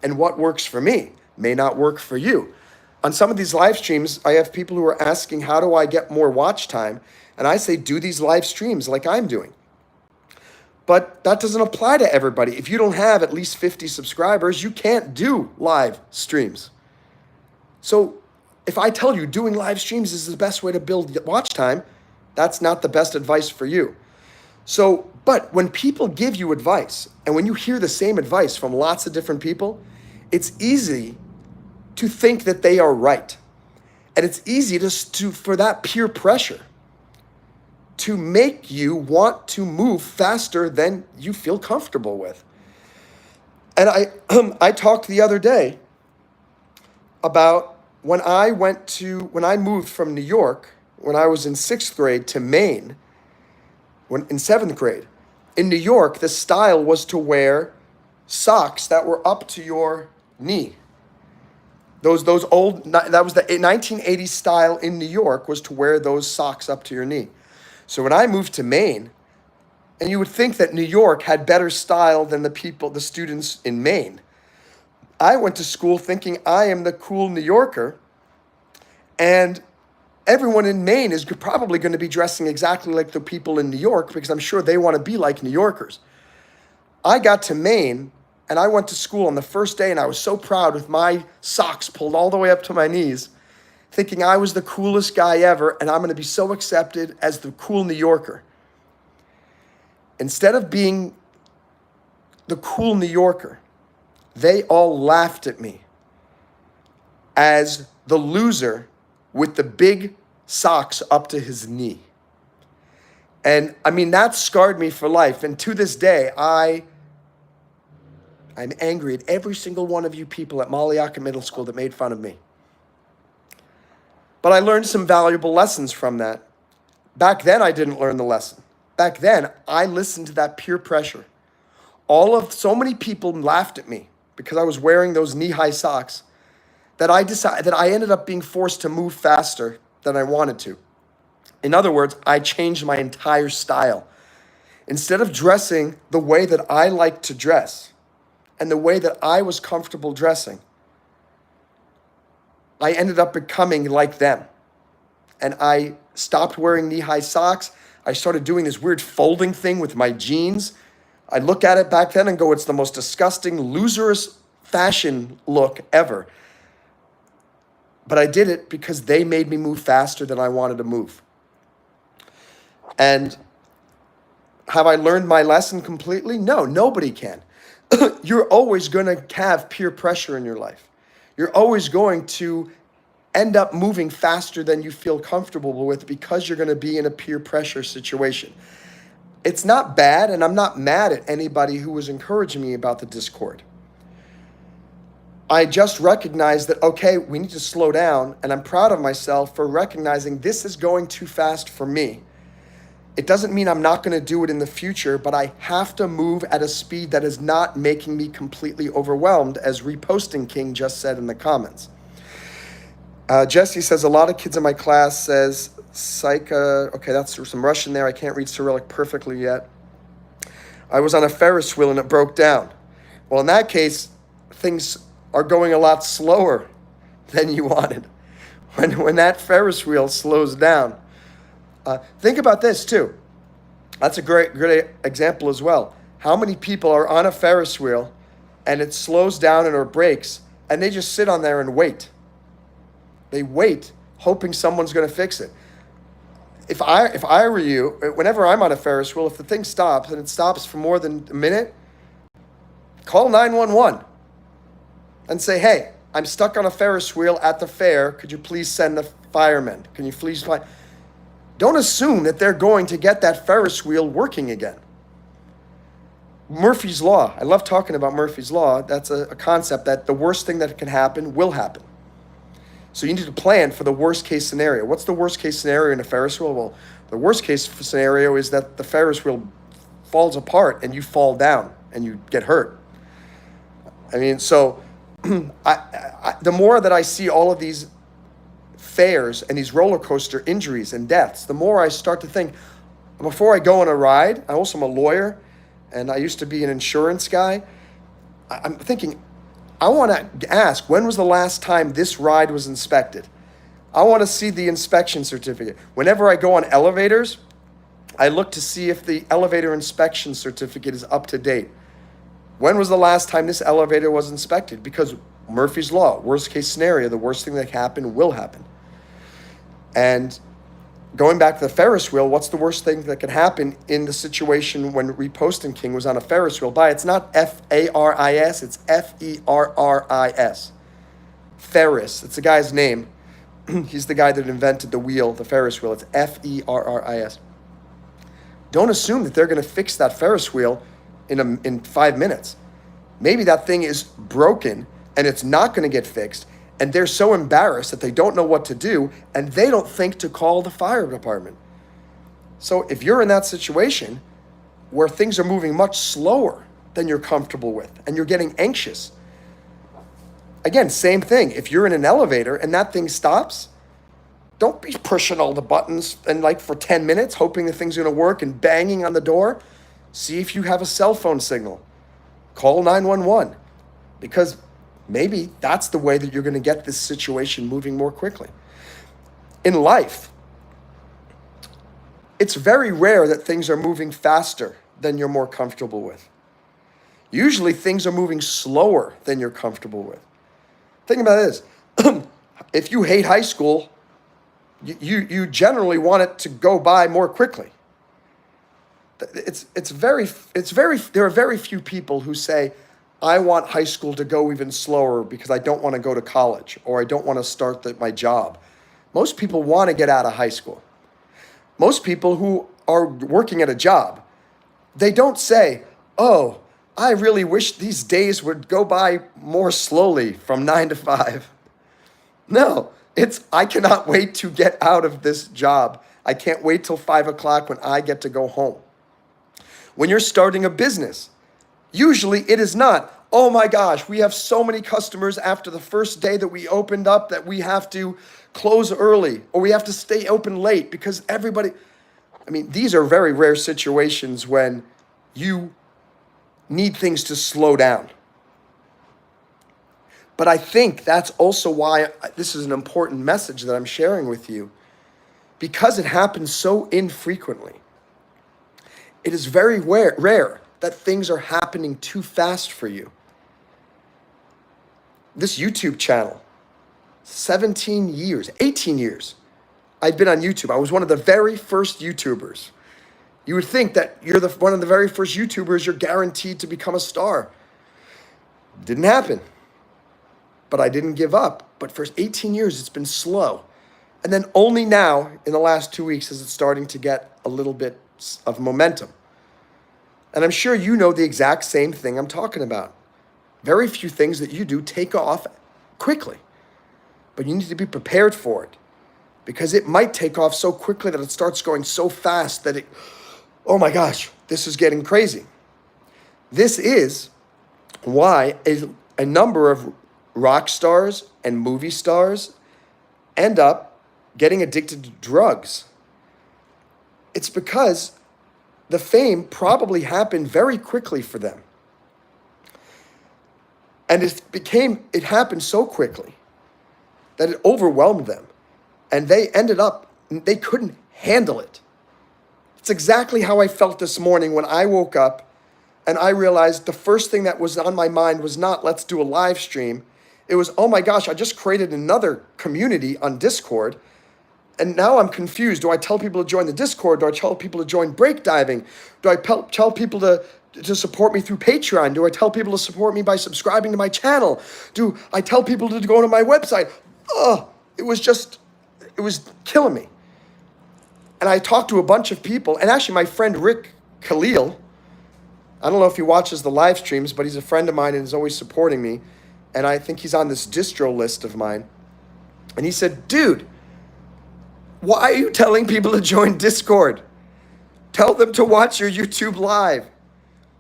And what works for me may not work for you. On some of these live streams, I have people who are asking, how do I get more watch time? And I say, do these live streams like I'm doing. But that doesn't apply to everybody. If you don't have at least 50 subscribers, you can't do live streams. So If I tell you doing live streams is the best way to build watch time, that's not the best advice for you. So, but when people give you advice, and when you hear the same advice from lots of different people, it's easy to think that they are right. And it's easy for that peer pressure to make you want to move faster than you feel comfortable with. And I talked the other day about when I moved from New York, when I was in 6th grade to Maine, in 7th grade. In New York, the style was to wear socks that were up to your knee. That was the 1980s style in New York, was to wear those socks up to your knee. So when I moved to Maine, and you would think that New York had better style than the students in Maine. I went to school thinking I am the cool New Yorker, and everyone in Maine is probably going to be dressing exactly like the people in New York, because I'm sure they want to be like New Yorkers. I got to Maine, and I went to school on the first day, and I was so proud with my socks pulled all the way up to my knees, thinking I was the coolest guy ever, and I'm going to be so accepted as the cool New Yorker. Instead of being the cool New Yorker, they all laughed at me as the loser with the big socks up to his knee. And I mean, that scarred me for life. And to this day, I'm angry at every single one of you people at Malliaka Middle School that made fun of me. But I learned some valuable lessons from that. Back then, I didn't learn the lesson. Back then, I listened to that peer pressure. So many people laughed at me because I was wearing those knee-high socks, that I ended up being forced to move faster than I wanted to. In other words, I changed my entire style. Instead of dressing the way that I like to dress and the way that I was comfortable dressing, I ended up becoming like them. And I stopped wearing knee-high socks. I started doing this weird folding thing with my jeans. I look at it back then and go, it's the most disgusting, loserous fashion look ever. But I did it because they made me move faster than I wanted to move. And have I learned my lesson completely? No, nobody can. You're always going to have peer pressure in your life. You're always going to end up moving faster than you feel comfortable with because you're going to be in a peer pressure situation. It's not bad, and I'm not mad at anybody who was encouraging me about the Discord. I just recognized that, okay, we need to slow down, and I'm proud of myself for recognizing this is going too fast for me. It doesn't mean I'm not going to do it in the future, but I have to move at a speed that is not making me completely overwhelmed, as Reposting King just said in the comments. Jesse says, a lot of kids in my class says, okay, that's some Russian there. I can't read Cyrillic perfectly yet. I was on a Ferris wheel and it broke down. Well, in that case, things are going a lot slower than you wanted. When that Ferris wheel slows down. Think about this too. That's a great example as well. How many people are on a Ferris wheel and it slows down and or breaks, and they just sit on there and wait. They wait, hoping someone's going to fix it. If I were you, whenever I'm on a Ferris wheel, if the thing stops and it stops for more than a minute, call 911 and say, hey, I'm stuck on a Ferris wheel at the fair. Could you please send the firemen? Can you please find? Don't assume that they're going to get that Ferris wheel working again. Murphy's Law. I love talking about Murphy's Law. That's a concept that the worst thing that can happen will happen. So you need to plan for the worst case scenario. What's the worst case scenario in a Ferris wheel? Well, the worst case scenario is that the Ferris wheel falls apart and you fall down and you get hurt. I mean, so the more that I see all of these fairs and these roller coaster injuries and deaths, the more I start to think, before I go on a ride, I also am a lawyer and I used to be an insurance guy. I'm thinking, I want to ask, when was the last time this ride was inspected? I want to see the inspection certificate. Whenever I go on elevators, I look to see if the elevator inspection certificate is up to date. When was the last time this elevator was inspected? Because Murphy's Law, worst case scenario, the worst thing that can happen will happen. And going back to the Ferris wheel, what's the worst thing that could happen in the situation when Reposting King was on a Ferris wheel? It's not F-A-R-I-S, it's F-E-R-R-I-S. Ferris, it's the guy's name. He's the guy that invented the wheel, the Ferris wheel. It's F-E-R-R-I-S. Don't assume that they're going to fix that Ferris wheel in 5 minutes. Maybe that thing is broken and it's not going to get fixed, and they're so embarrassed that they don't know what to do, and they don't think to call the fire department. So if you're in that situation where things are moving much slower than you're comfortable with and you're getting anxious, again, same thing. If you're in an elevator and that thing stops, don't be pushing all the buttons and like for 10 minutes hoping the thing's going to work and banging on the door. See if you have a cell phone signal. Call 911, because maybe that's the way that you're going to get this situation moving more quickly. In life, it's very rare that things are moving faster than you're more comfortable with. Usually things are moving slower than you're comfortable with. Think about this. If you hate high school, you generally want it to go by more quickly. There are very few people who say, I want high school to go even slower because I don't want to go to college or I don't want to start my job. Most people want to get out of high school. Most people who are working at a job, they don't say, oh, I really wish these days would go by more slowly from 9 to 5. No, it's, I cannot wait to get out of this job. I can't wait till 5 o'clock when I get to go home. When you're starting a business, usually it is not, oh my gosh, we have so many customers after the first day that we opened up that we have to close early or we have to stay open late because everybody, these are very rare situations when you need things to slow down. But I think that's also why this is an important message that I'm sharing with you, because it happens so infrequently. It is very rare that things are happening too fast for you. This YouTube channel, 18 years, I've been on YouTube. I was one of the very first YouTubers. You would think that you're one of the very first YouTubers, you're guaranteed to become a star. Didn't happen. But I didn't give up. But for 18 years, it's been slow. And then only now, in the last 2 weeks, is it starting to get a little bit of momentum. And I'm sure you know the exact same thing I'm talking about. Very few things that you do take off quickly. But you need to be prepared for it, because it might take off so quickly that it starts going so fast that oh my gosh, this is getting crazy. This is why a number of rock stars and movie stars end up getting addicted to drugs. It's because the fame probably happened very quickly for them. And it happened so quickly that it overwhelmed them. And they couldn't handle it. It's exactly how I felt this morning when I woke up and I realized the first thing that was on my mind was not, let's do a live stream. It was, oh my gosh, I just created another community on Discord. And now I'm confused. Do I tell people to join the Discord? Do I tell people to join breakdiving? Do I tell people to support me through Patreon? Do I tell people to support me by subscribing to my channel? Do I tell people to go to my website? It was killing me. And I talked to a bunch of people, and actually my friend Rick Khalil, I don't know if he watches the live streams, but he's a friend of mine and is always supporting me. And I think he's on this distro list of mine. And he said, dude, why are you telling people to join Discord? Tell them to watch your YouTube live.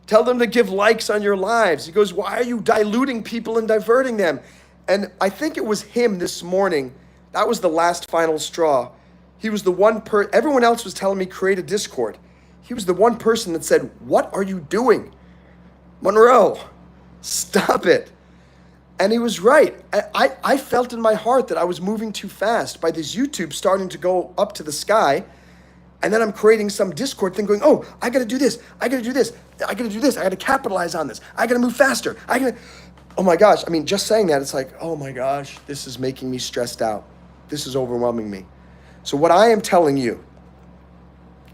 Tell them to give likes on your lives. He goes, why are you diluting people and diverting them? And I think it was him this morning. That was the last final straw. He was the one everyone else was telling me create a Discord. He was the one person that said, what are you doing? Monroe, stop it. And he was right. I felt in my heart that I was moving too fast by this YouTube starting to go up to the sky. And then I'm creating some Discord thing going, oh, I got to do this. I got to do this. I got to do this. I got to capitalize on this. I got to move faster. oh my gosh, I mean, just saying that, it's like, oh my gosh, this is making me stressed out. This is overwhelming me. So what I am telling you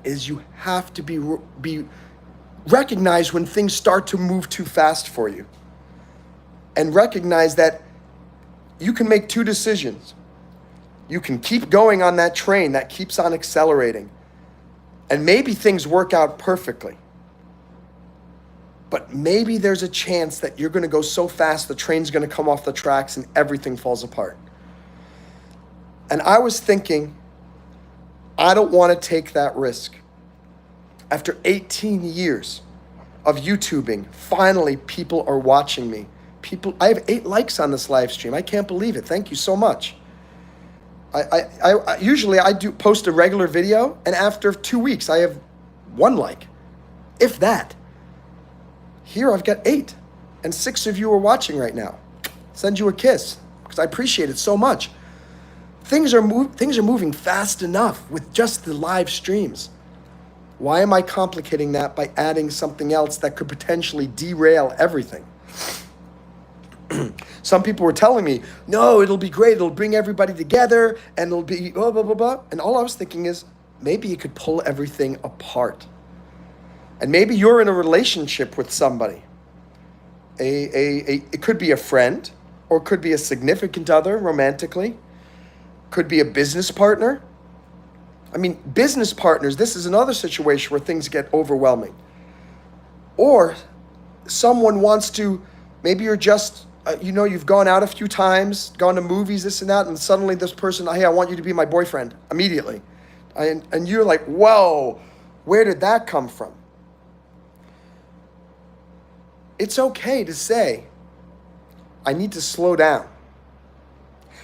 is you have to be recognize when things start to move too fast for you, and recognize that you can make two decisions. You can keep going on that train that keeps on accelerating, and maybe things work out perfectly. But maybe there's a chance that you're going to go so fast the train's going to come off the tracks and everything falls apart. And I was thinking, I don't want to take that risk. After 18 years of YouTubing, finally people are watching me. I have 8 likes on this live stream. I can't believe it. Thank you so much. I usually I do post a regular video, and after 2 weeks I have 1 like, if that. Here I've got 8, and 6 of you are watching right now. Send you a kiss, because I appreciate it so much. Things are moving fast enough with just the live streams. Why am I complicating that by adding something else that could potentially derail everything? Some people were telling me, no, it'll be great, it'll bring everybody together, and it'll be blah, blah, blah, blah. And all I was thinking is, maybe it could pull everything apart. And maybe you're in a relationship with somebody. It could be a friend, or it could be a significant other romantically. Could be a business partner. I mean, business partners, this is another situation where things get overwhelming. Or someone wants to, maybe you're just, you've gone out a few times, gone to movies, this and that, and suddenly this person, hey, I want you to be my boyfriend immediately. And you're like, whoa, where did that come from? It's okay to say, I need to slow down.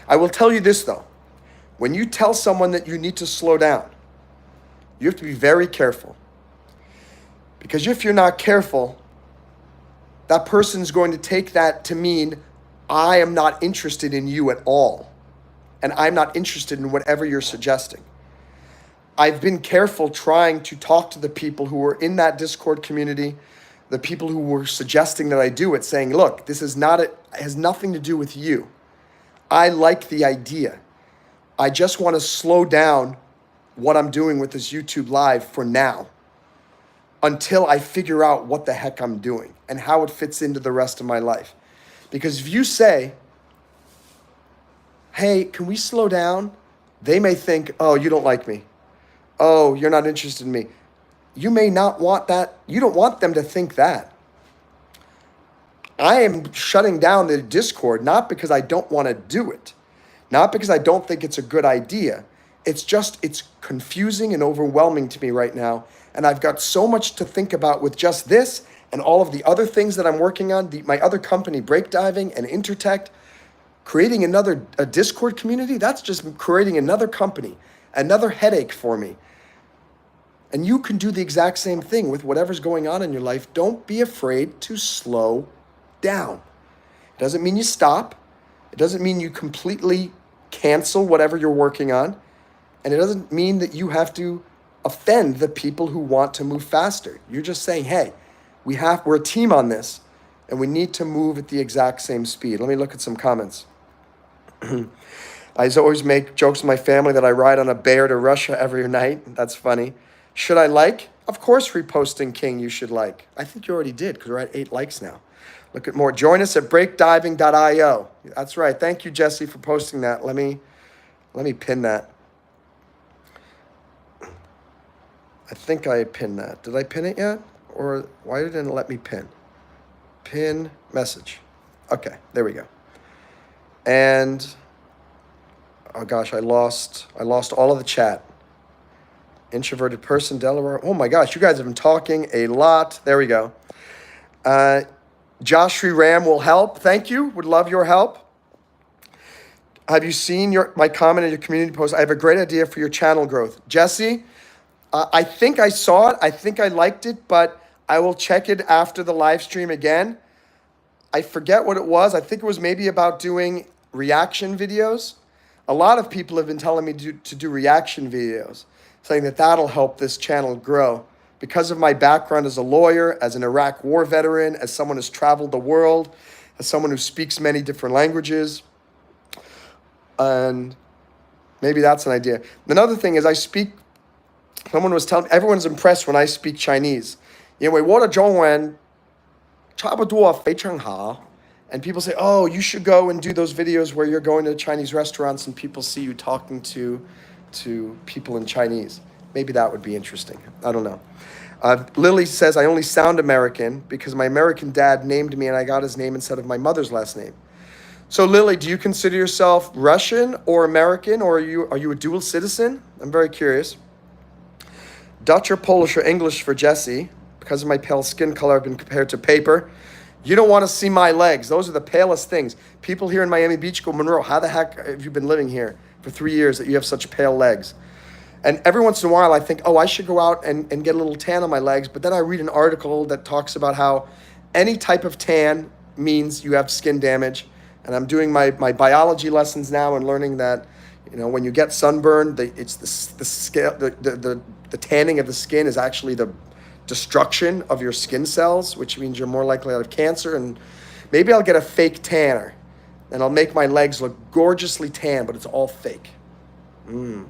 I will tell you this though. When you tell someone that you need to slow down, you have to be very careful. Because if you're not careful, that person's going to take that to mean, I am not interested in you at all. And I'm not interested in whatever you're suggesting. I've been careful trying to talk to the people who were in that Discord community, the people who were suggesting that I do it, saying, look, this is not it has nothing to do with you. I like the idea. I just want to slow down what I'm doing with this YouTube live for now, until I figure out what the heck I'm doing and how it fits into the rest of my life. Because if you say, hey, can we slow down? They may think, oh, you don't like me. Oh, you're not interested in me. You may not want that. You don't want them to think that. I am shutting down the Discord, not because I don't want to do it, not because I don't think it's a good idea. It's confusing and overwhelming to me right now. And I've got so much to think about with just this and all of the other things that I'm working on, my other company, Break Diving and Intertech, creating a Discord community, that's just creating another company, another headache for me. And you can do the exact same thing with whatever's going on in your life. Don't be afraid to slow down. It doesn't mean you stop. It doesn't mean you completely cancel whatever you're working on. And it doesn't mean that you have to offend the people who want to move faster. You're just saying, hey, we're a team on this, and we need to move at the exact same speed. Let me look at some comments. I always make jokes with my family that I ride on a bear to Russia every night. That's funny. Should I like? Of course, reposting King, you should like. I think you already did, because we're at 8 likes now. Look at more. Join us at breakdiving.io. That's right. Thank you, Jesse, for posting that. Let me pin that. I think I pinned that. Did I pin it yet? Or why didn't it let me pin? Pin message. Okay, there we go. And oh gosh, I lost all of the chat. Introverted person, Delaware. Oh my gosh, you guys have been talking a lot. There we go. Josh Ram will help. Thank you. Would love your help. Have you seen my comment in your community post? I have a great idea for your channel growth. Jesse, I think I saw it. I think I liked it, but I will check it after the live stream again. I forget what it was. I think it was maybe about doing reaction videos. A lot of people have been telling me to do reaction videos, saying that that'll help this channel grow. Because of my background as a lawyer, as an Iraq war veteran, as someone who's traveled the world, as someone who speaks many different languages. And maybe that's an idea. Another thing is someone was telling, everyone's impressed when I speak Chinese. 因为我的中文差不多非常好. And people say, oh, you should go and do those videos where you're going to Chinese restaurants and people see you talking to people in Chinese. Maybe that would be interesting. I don't know. Lily says, I only sound American because my American dad named me and I got his name instead of my mother's last name. So Lily, do you consider yourself Russian or American, or are you a dual citizen? I'm very curious. Dutch or Polish or English for Jesse. Because of my pale skin color, I've been compared to paper. You don't want to see my legs. Those are the palest things. People here in Miami Beach go, Monroe, how the heck have you been living here for 3 years that you have such pale legs? And every once in a while I think, oh, I should go out and get a little tan on my legs. But then I read an article that talks about how any type of tan means you have skin damage. And I'm doing my biology lessons now and learning that, when you get sunburned, it's the tanning of the skin is actually the destruction of your skin cells, which means you're more likely to have cancer. And maybe I'll get a fake tanner and I'll make my legs look gorgeously tan, but it's all fake. And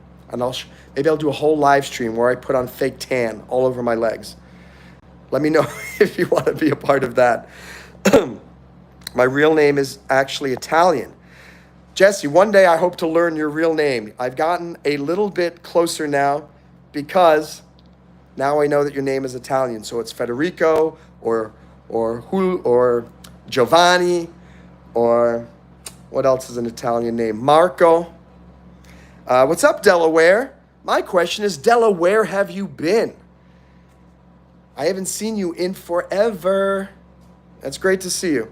maybe I'll do a whole live stream where I put on fake tan all over my legs. Let me know if you want to be a part of that. My real name is actually Italian. Jesse, one day I hope to learn your real name. I've gotten a little bit closer now because now I know that your name is Italian. So it's Federico or Giovanni, or what else is an Italian name? Marco. What's up, Delaware? My question is, Delaware, have you been? I haven't seen you in forever. That's great to see you.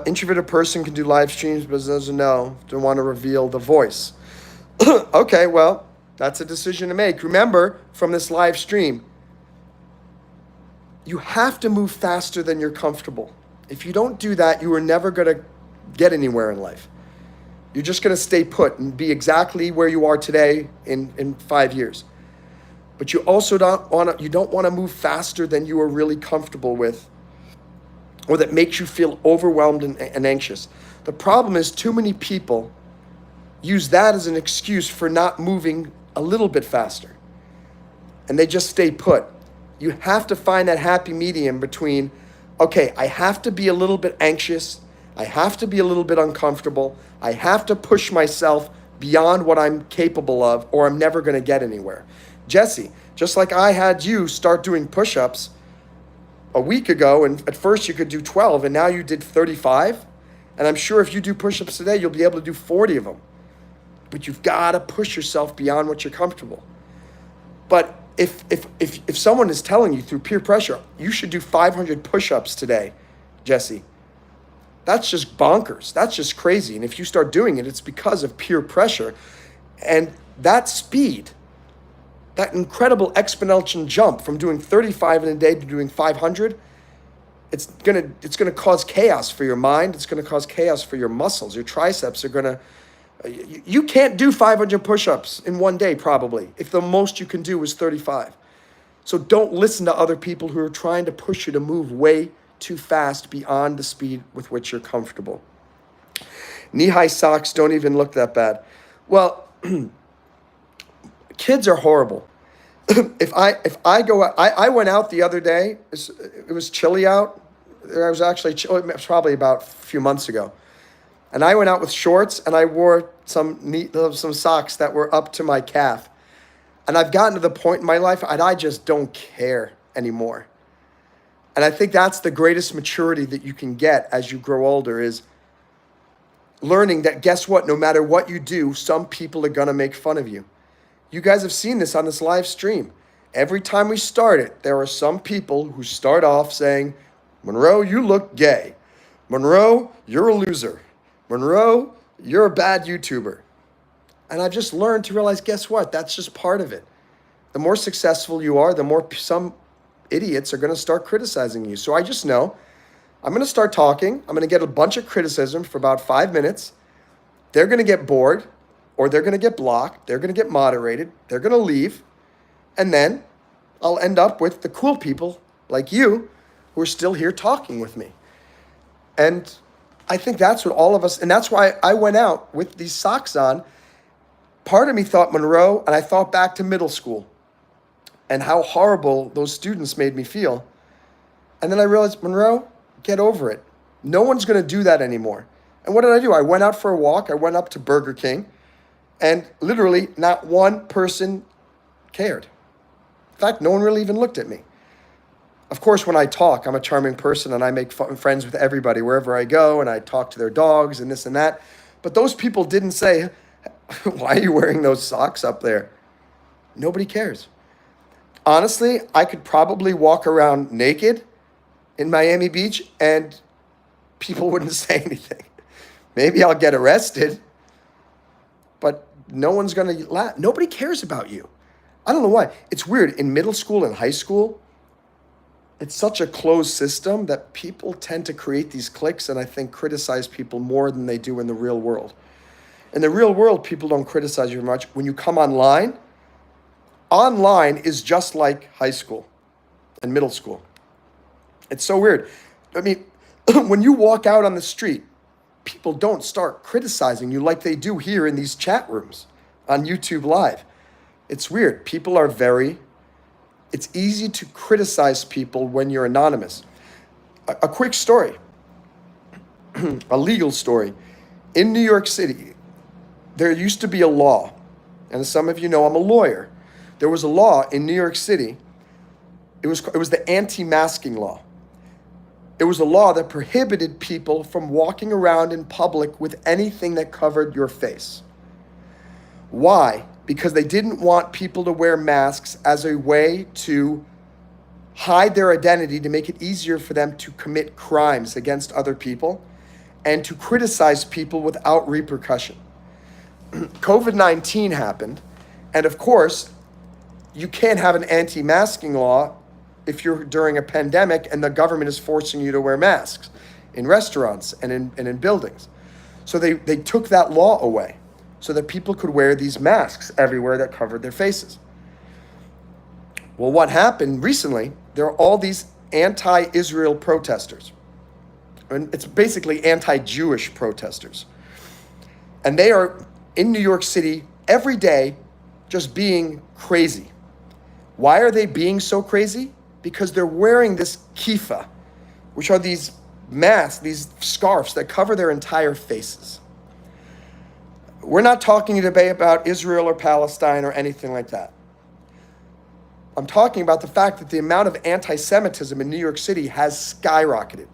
Introverted person can do live streams, but doesn't want to reveal the voice. Okay, well, that's a decision to make. Remember, from this live stream, you have to move faster than you're comfortable. If you don't do that, you are never going to get anywhere in life. You're just going to stay put and be exactly where you are today in 5 years. But you also don't want to move faster than you are really comfortable with, or that makes you feel overwhelmed and anxious. The problem is too many people use that as an excuse for not moving a little bit faster. And they just stay put. You have to find that happy medium between, okay, I have to be a little bit anxious, I have to be a little bit uncomfortable, I have to push myself beyond what I'm capable of, or I'm never going to get anywhere. Jesse, just like I had you start doing push-ups a week ago, and at first you could do 12, and now you did 35, and I'm sure if you do push-ups today, you'll be able to do 40 of them. But you've got to push yourself beyond what you're comfortable. But if someone is telling you through peer pressure, you should do 500 push-ups today, Jesse, that's just bonkers. That's just crazy. And if you start doing it, it's because of peer pressure. And that speed, that incredible exponential jump from doing 35 in a day to doing 500, it's gonna cause chaos for your mind. It's gonna cause chaos for your muscles. Your triceps are gonna. You can't do 500 push-ups in one day, probably, if the most you can do is 35. So don't listen to other people who are trying to push you to move way too fast beyond the speed with which you're comfortable. Knee-high socks don't even look that bad. Well, kids are horrible. If I go out, I went out the other day. It was chilly out. It was probably about a few months ago. And I went out with shorts and I wore some socks that were up to my calf. And I've gotten to the point in my life, I just don't care anymore. And I think that's the greatest maturity that you can get as you grow older, is learning that, guess what, no matter what you do, some people are going to make fun of you. You guys have seen this on this live stream. Every time we start it, there are some people who start off saying, Monroe, you look gay. Monroe, you're a loser. Monroe, you're a bad YouTuber. And I've just learned to realize, guess what? That's just part of it. The more successful you are, the more some idiots are going to start criticizing you. So I just know I'm going to start talking. I'm going to get a bunch of criticism for about 5 minutes. They're going to get bored, or they're going to get blocked. They're going to get moderated. They're going to leave. And then I'll end up with the cool people like you who are still here talking with me. And I think that's what all of us, and that's why I went out with these socks on. Part of me thought Monroe, and I thought back to middle school and how horrible those students made me feel. And then I realized, Monroe, get over it. No one's going to do that anymore. And what did I do? I went out for a walk. I went up to Burger King, and literally not one person cared. In fact, no one really even looked at me. Of course, when I talk, I'm a charming person and I make friends with everybody wherever I go, and I talk to their dogs and this and that. But those people didn't say, why are you wearing those socks up there? Nobody cares. Honestly, I could probably walk around naked in Miami Beach and people wouldn't say anything. Maybe I'll get arrested, but no one's going to laugh. Nobody cares about you. I don't know why. It's weird. In middle school and high school, it's such a closed system that people tend to create these cliques and I think criticize people more than they do in the real world. In the real world, people don't criticize you much. When you come online is just like high school and middle school. It's so weird. I mean, when you walk out on the street, people don't start criticizing you like they do here in these chat rooms on YouTube Live. It's weird. It's easy to criticize people when you're anonymous. A quick story, a legal story. In New York City, there used to be a law, and as some of you know, I'm a lawyer. There was a law in New York City. It was the anti-masking law. It was a law that prohibited people from walking around in public with anything that covered your face. Why? Because they didn't want people to wear masks as a way to hide their identity, to make it easier for them to commit crimes against other people and to criticize people without repercussion. COVID-19 happened, and of course, you can't have an anti-masking law if you're during a pandemic and the government is forcing you to wear masks in restaurants and in buildings. So they took that law away so that people could wear these masks everywhere that covered their faces. Well, what happened recently, there are all these anti-Israel protesters. And it's basically anti-Jewish protesters. And they are in New York City every day just being crazy. Why are they being so crazy? Because they're wearing this kifa, which are these masks, these scarves that cover their entire faces. We're not talking today about Israel or Palestine or anything like that. I'm talking about the fact that the amount of anti-Semitism in New York City has skyrocketed.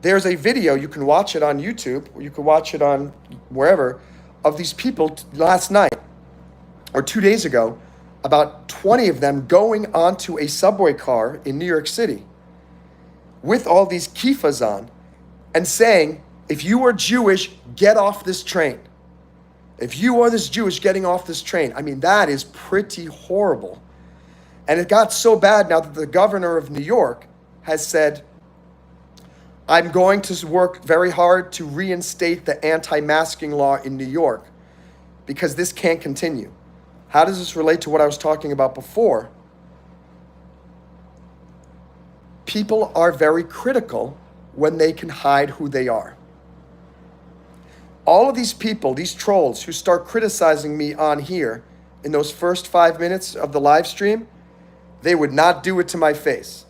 There's a video, you can watch it on YouTube, or you can watch it on wherever, of these people last night or 2 days ago, about 20 of them going onto a subway car in New York City with all these kiffas on and saying, if you are Jewish, get off this train. If you are this Jewish, getting off this train. I mean, that is pretty horrible. And it got so bad now that the governor of New York has said, I'm going to work very hard to reinstate the anti-masking law in New York because this can't continue. How does this relate to what I was talking about before? People are very critical when they can hide who they are. All of these people, these trolls who start criticizing me on here in those first 5 minutes of the live stream, they would not do it to my face.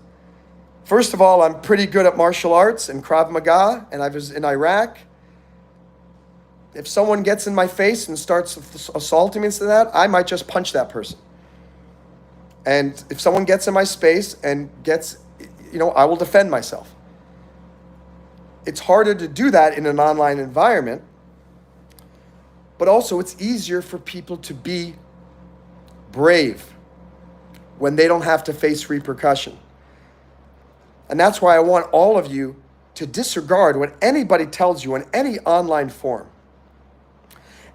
First of all, I'm pretty good at martial arts and Krav Maga, and I was in Iraq. If someone gets in my face and starts assaulting me and that, I might just punch that person. And if someone gets in my space and gets, I will defend myself. It's harder to do that in an online environment, but also it's easier for people to be brave when they don't have to face repercussion. And that's why I want all of you to disregard what anybody tells you in any online forum.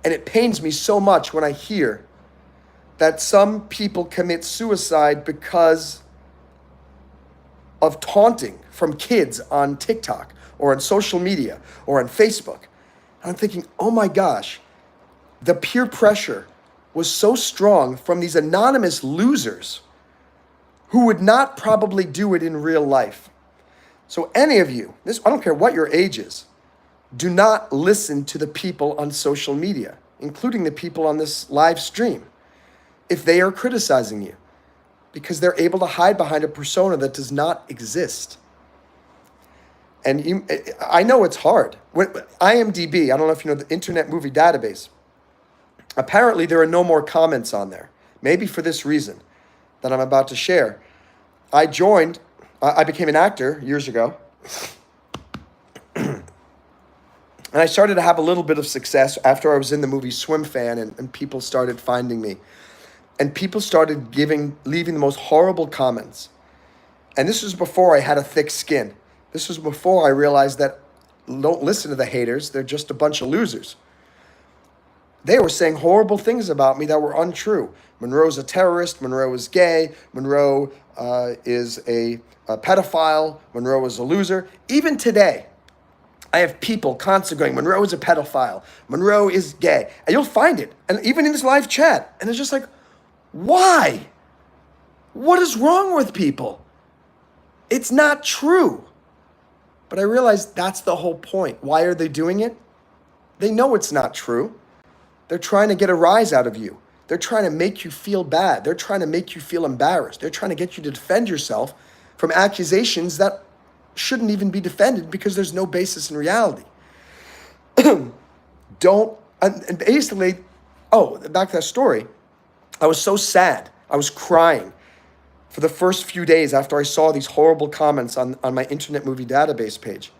And it pains me so much when I hear that some people commit suicide because of taunting from kids on TikTok or on social media or on Facebook. And I'm thinking, oh my gosh, the peer pressure was so strong from these anonymous losers who would not probably do it in real life. So any of you, I don't care what your age is, do not listen to the people on social media, including the people on this live stream, if they are criticizing you, because they're able to hide behind a persona that does not exist. And I know it's hard. When IMDb, I don't know if you know the Internet Movie Database, apparently there are no more comments on there. Maybe for this reason that I'm about to share. I became an actor years ago. And I started to have a little bit of success after I was in the movie Swim Fan, and people started finding me. And people started leaving the most horrible comments. And this was before I had a thick skin. This was before I realized that don't listen to the haters. They're just a bunch of losers. They were saying horrible things about me that were untrue. Monroe's a terrorist. Monroe is gay. Monroe is a pedophile. Monroe is a loser. Even today, I have people constantly going, Monroe is a pedophile. Monroe is gay. And you'll find it. And even in this live chat. And it's just like, why? What is wrong with people? It's not true. But I realized that's the whole point. Why are they doing it? They know it's not true. They're trying to get a rise out of you. They're trying to make you feel bad. They're trying to make you feel embarrassed. They're trying to get you to defend yourself from accusations that shouldn't even be defended because there's no basis in reality. And basically, back to that story, I was so sad. I was crying for the first few days after I saw these horrible comments on my Internet Movie Database page.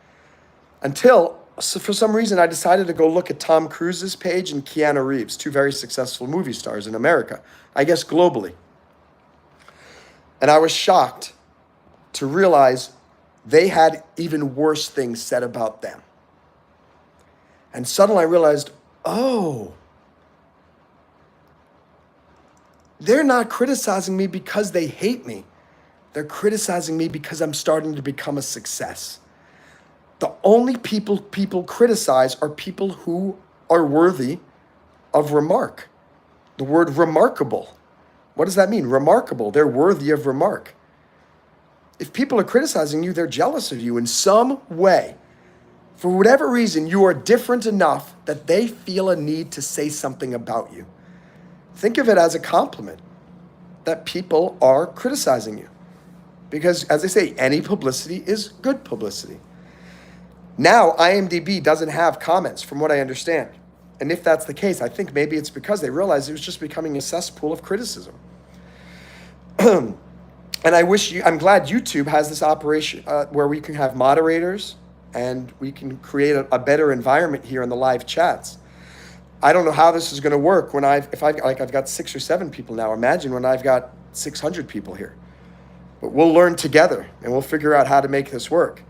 Until, for some reason, I decided to go look at Tom Cruise's page and Keanu Reeves, two very successful movie stars in America, I guess globally. And I was shocked to realize they had even worse things said about them. And suddenly I realized, they're not criticizing me because they hate me. They're criticizing me because I'm starting to become a success. The only people criticize are people who are worthy of remark. The word remarkable. What does that mean? Remarkable. They're worthy of remark. If people are criticizing you, they're jealous of you in some way. For whatever reason, you are different enough that they feel a need to say something about you. Think of it as a compliment that people are criticizing you. Because, as they say, any publicity is good publicity. Now, IMDb doesn't have comments, from what I understand. And if that's the case, I think maybe it's because they realized it was just becoming a cesspool of criticism. And I'm glad YouTube has this operation where we can have moderators and we can create a better environment here in the live chats. I don't know how this is going to work when I've got 6 or 7 people now. Imagine when I've got 600 people here. But we'll learn together and we'll figure out how to make this work.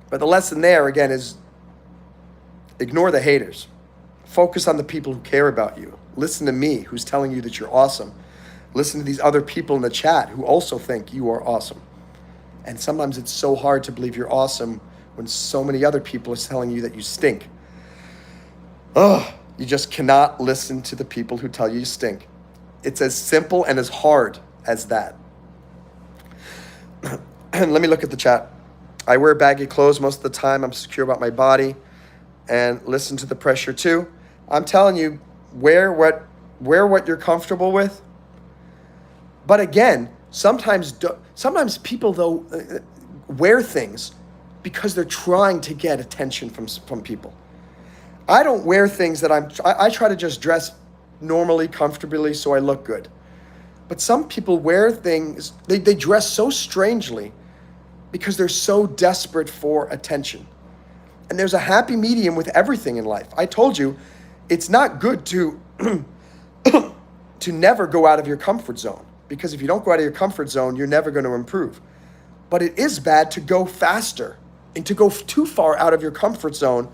But the lesson there, again, is ignore the haters. Focus on the people who care about you. Listen to me, who's telling you that you're awesome. Listen to these other people in the chat who also think you are awesome. And sometimes it's so hard to believe you're awesome when so many other people are telling you that you stink. You just cannot listen to the people who tell you you stink. It's as simple and as hard as that. And let me look at the chat. I wear baggy clothes most of the time. I'm secure about my body. And listen to the pressure too. I'm telling you, wear what you're comfortable with. But again, sometimes people though wear things because they're trying to get attention from people. I don't wear things that I try to just dress normally, comfortably, so I look good. But some people wear things, they dress so strangely because they're so desperate for attention. And there's a happy medium with everything in life. I told you, it's not good to to never go out of your comfort zone. Because if you don't go out of your comfort zone, you're never going to improve. But it is bad to go faster and to go too far out of your comfort zone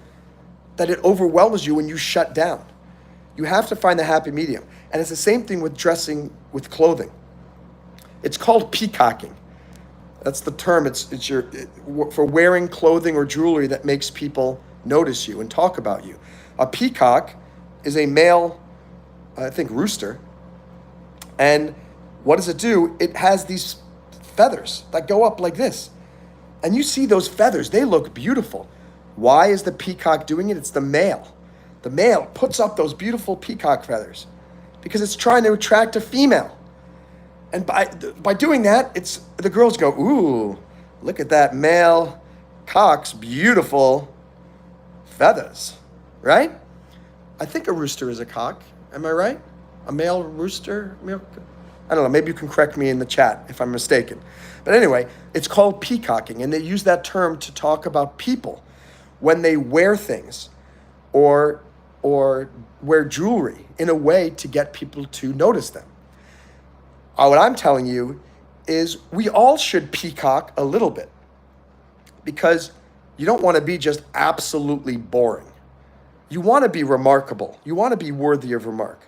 that it overwhelms you and you shut down. You have to find the happy medium. And it's the same thing with dressing with clothing. It's called peacocking. That's the term. It's for wearing clothing or jewelry that makes people notice you and talk about you. A peacock is a male, I think, rooster. And what does it do? It has these feathers that go up like this. And you see those feathers, they look beautiful. Why is the peacock doing it? It's the male. The male puts up those beautiful peacock feathers because it's trying to attract a female. And by doing that, it's the girls go, ooh, look at that male cock's beautiful feathers, right? I think a rooster is a cock. Am I right? A male rooster? I don't know. Maybe you can correct me in the chat if I'm mistaken. But anyway, it's called peacocking, and they use that term to talk about people when they wear things or wear jewelry in a way to get people to notice them. What I'm telling you is we all should peacock a little bit, because you don't want to be just absolutely boring. You want to be remarkable. You want to be worthy of remark.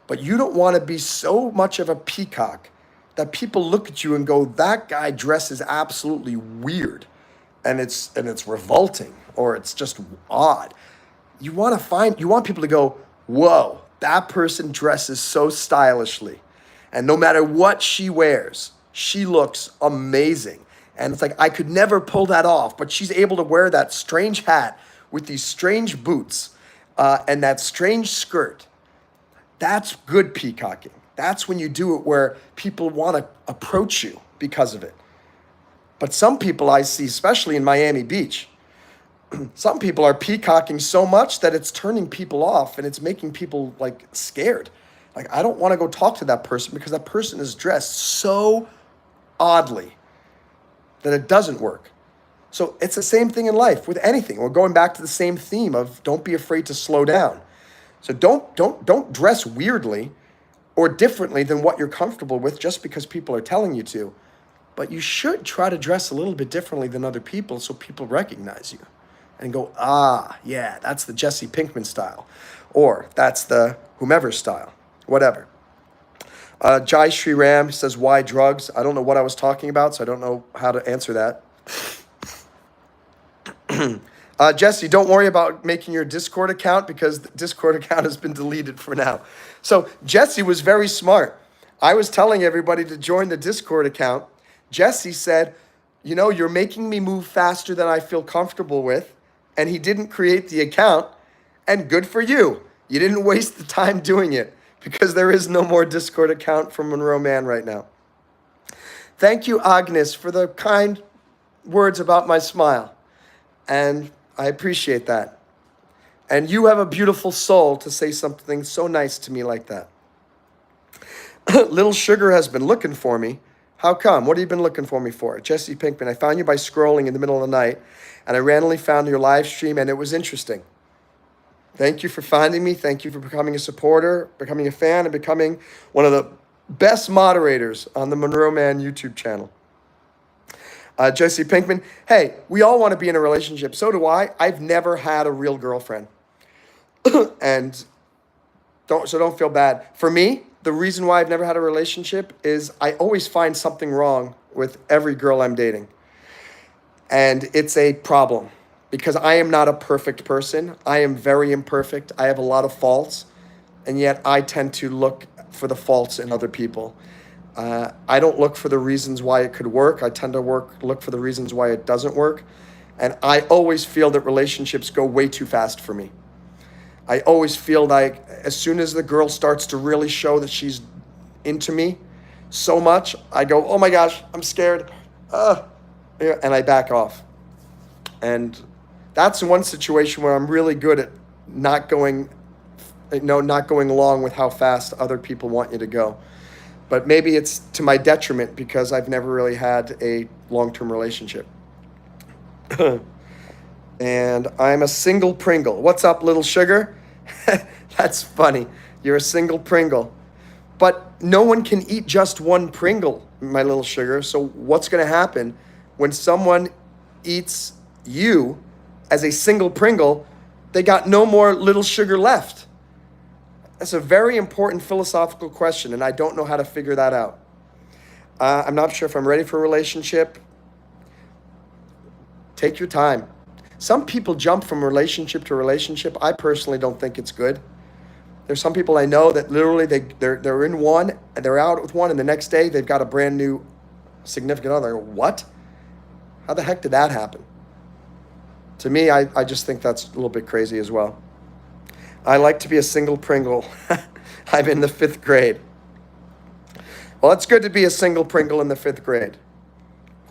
But you don't want to be so much of a peacock that people look at you and go, that guy dresses absolutely weird, and it's revolting, or it's just odd. You want people to go, whoa, that person dresses so stylishly. And no matter what she wears, she looks amazing. And it's like, I could never pull that off, but she's able to wear that strange hat with these strange boots and that strange skirt. That's good peacocking. That's when you do it where people want to approach you because of it. But some people I see, especially in Miami Beach, some people are peacocking so much that it's turning people off and it's making people like scared. Like, I don't want to go talk to that person because that person is dressed so oddly that it doesn't work. So it's the same thing in life with anything. We're going back to the same theme of don't be afraid to slow down. So don't dress weirdly or differently than what you're comfortable with just because people are telling you to. But you should try to dress a little bit differently than other people so people recognize you and go, yeah, that's the Jesse Pinkman style, or that's the whomever style, whatever. Jai Shri Ram says, why drugs? I don't know what I was talking about, so I don't know how to answer that. Jesse, don't worry about making your Discord account because the Discord account has been deleted for now. So Jesse was very smart. I was telling everybody to join the Discord account. Jesse said, you're making me move faster than I feel comfortable with. And he didn't create the account. And good for you. You didn't waste the time doing it because there is no more Discord account for Monroe Mann right now. Thank you, Agnes, for the kind words about my smile. And I appreciate that. And you have a beautiful soul to say something so nice to me like that. Little Sugar has been looking for me. How come? What have you been looking for me for? Jesse Pinkman, I found you by scrolling in the middle of the night, and I randomly found your live stream, and it was interesting. Thank you for finding me. Thank you for becoming a supporter, becoming a fan, and becoming one of the best moderators on the MonroeMann YouTube channel. Jesse Pinkman, hey, we all want to be in a relationship. So do I. I've never had a real girlfriend. And don't feel bad. For me, the reason why I've never had a relationship is I always find something wrong with every girl I'm dating. And it's a problem because I am not a perfect person. I am very imperfect. I have a lot of faults. And yet I tend to look for the faults in other people. I don't look for the reasons why it could work. I tend to look for the reasons why it doesn't work. And I always feel that relationships go way too fast for me. I always feel like as soon as the girl starts to really show that she's into me so much, I go, oh my gosh, I'm scared. And I back off. And that's one situation where I'm really good at not going along with how fast other people want you to go. But maybe it's to my detriment because I've never really had a long-term relationship. And I'm a single Pringle. What's up, Little Sugar? That's funny. You're a single Pringle. But no one can eat just one Pringle, my Little Sugar. So what's going to happen when someone eats you as a single Pringle? They got no more Little Sugar left. That's a very important philosophical question, and I don't know how to figure that out. I'm not sure if I'm ready for a relationship. Take your time. Some people jump from relationship to relationship. I personally don't think it's good. There's some people I know that literally they're in one, and they're out with one, and the next day they've got a brand new significant other. What? How the heck did that happen? To me, I just think that's a little bit crazy as well. I like to be a single Pringle. I'm in the 5th grade. Well, it's good to be a single Pringle in the 5th grade.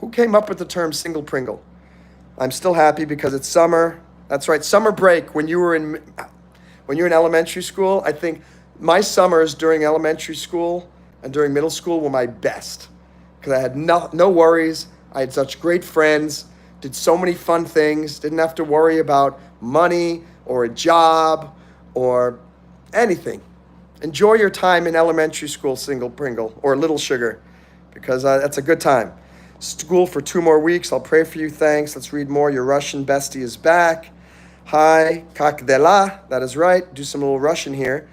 Who came up with the term single Pringle? I'm still happy because it's summer. That's right, summer break. When you were in elementary school, I think my summers during elementary school and during middle school were my best because I had no worries. I had such great friends, did so many fun things, didn't have to worry about money or a job or anything. Enjoy your time in elementary school, single Pringle, or little sugar, because that's a good time. School for 2 more weeks. I'll pray for you. Thanks. Let's read more. Your Russian bestie is back. Hi, kak dela. That is right. Do some little Russian here.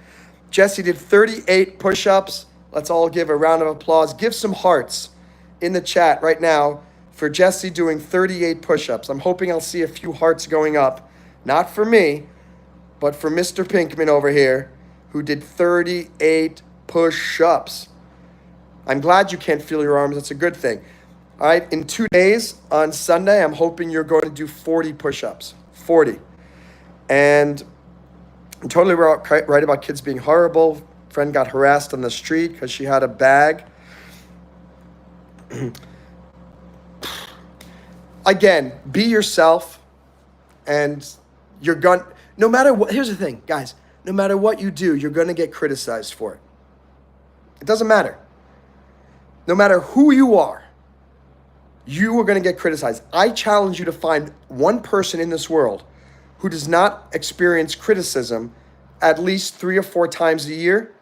Jesse did 38 push-ups. Let's all give a round of applause. Give some hearts in the chat right now for Jesse doing 38 push-ups. I'm hoping I'll see a few hearts going up. Not for me, but for Mr. Pinkman over here, who did 38 push-ups. I'm glad you can't feel your arms. That's a good thing. All right, in 2 days, on Sunday, I'm hoping you're going to do 40 push-ups. 40. And I'm totally right about kids being horrible. Friend got harassed on the street because she had a bag. Again, be yourself, and you're going, no matter what, here's the thing, guys, no matter what you do, you're going to get criticized for it. It doesn't matter. No matter who you are going to get criticized. I challenge you to find one person in this world who does not experience criticism at least 3 or 4 times a year,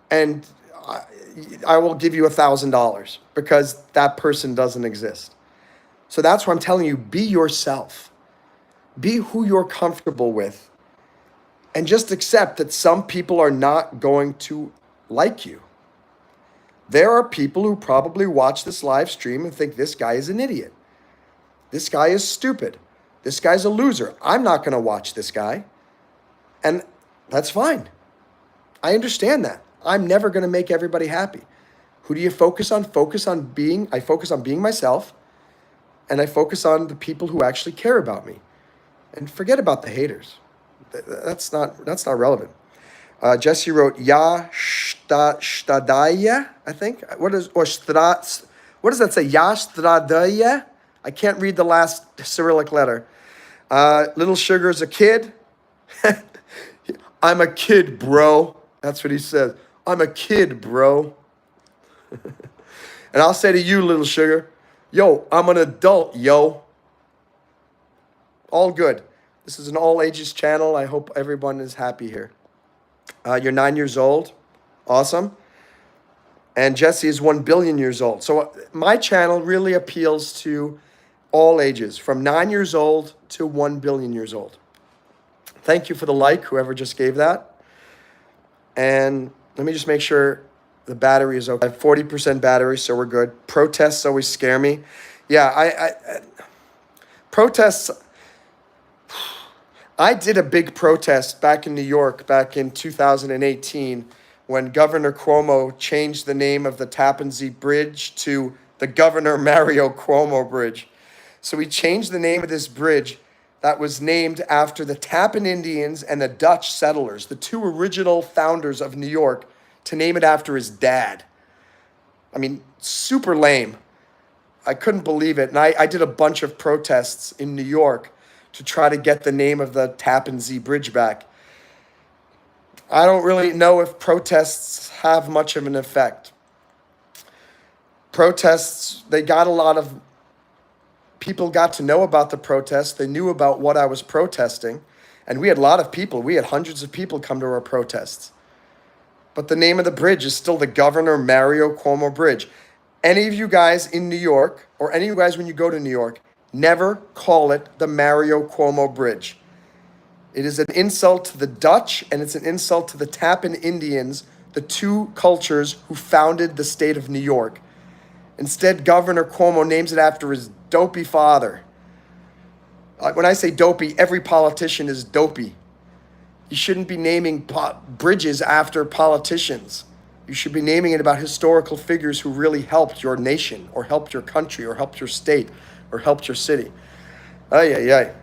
and I will give you $1,000 because that person doesn't exist. So that's why I'm telling you, be yourself. Be who you're comfortable with. And just accept that some people are not going to like you. There are people who probably watch this live stream and think this guy is an idiot. This guy is stupid. This guy's a loser. I'm not going to watch this guy. And that's fine. I understand that. I'm never going to make everybody happy. Who do you focus on? I focus on being myself, and I focus on the people who actually care about me. And forget about the haters. That's not relevant. Jesse wrote Ya Stadaya, I think. What does that say? Ya Stradaya? I can't read the last Cyrillic letter. Little Sugar's a kid. I'm a kid, bro. That's what he says. I'm a kid, bro. And I'll say to you, Little Sugar, yo, I'm an adult, yo. All good. This is an all ages channel. I hope everyone is happy here. You're 9 years old. Awesome. And Jesse is 1 billion years old. So my channel really appeals to all ages, from 9 years old to 1 billion years old. Thank you for the like, whoever just gave that. And let me just make sure the battery is okay. I have 40% battery, so we're good. Protests always scare me. Yeah, protests. I did a big protest back in New York back in 2018 when Governor Cuomo changed the name of the Tappan Zee Bridge to the Governor Mario Cuomo Bridge. So he changed the name of this bridge that was named after the Tappan Indians and the Dutch settlers, the 2 original founders of New York, to name it after his dad. I mean, super lame. I couldn't believe it. And I did a bunch of protests in New York to try to get the name of the Tappan Zee Bridge back. I don't really know if protests have much of an effect. Protests, they got a lot of people got to know about the protests. They knew about what I was protesting. And we had a lot of people. We had hundreds of people come to our protests. But the name of the bridge is still the Governor Mario Cuomo Bridge. Any of you guys in New York, or any of you guys when you go to New York, never call it the Mario Cuomo Bridge. It is an insult to the Dutch, and it's an insult to the Tappan Indians, the 2 cultures who founded the state of New York. Instead, Governor Cuomo names it after his dopey father. When I say dopey, every politician is dopey. You shouldn't be naming bridges after politicians. You should be naming it about historical figures who really helped your nation or helped your country or helped your state or helped your city. Ay, ay,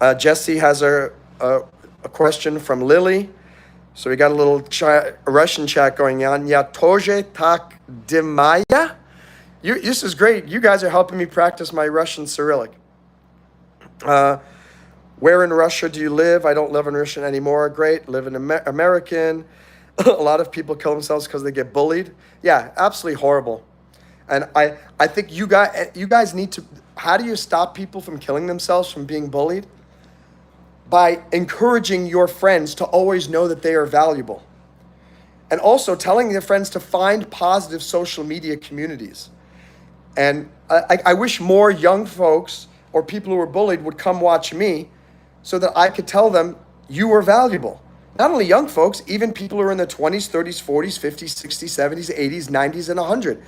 ay. Jesse has a question from Lily. So we got a little Russian chat going on. Ya toje tak dimaya? This is great. You guys are helping me practice my Russian Cyrillic. Where in Russia do you live? I don't live in Russia anymore. Great. Live in American. A lot of people kill themselves because they get bullied. Yeah, absolutely horrible. And I think you guys need to, how do you stop people from killing themselves, from being bullied? By encouraging your friends to always know that they are valuable. And also telling their friends to find positive social media communities. And I wish more young folks or people who are bullied would come watch me so that I could tell them you are valuable. Not only young folks, even people who are in their 20s, 30s, 40s, 50s, 60s, 70s, 80s, 90s, and 100.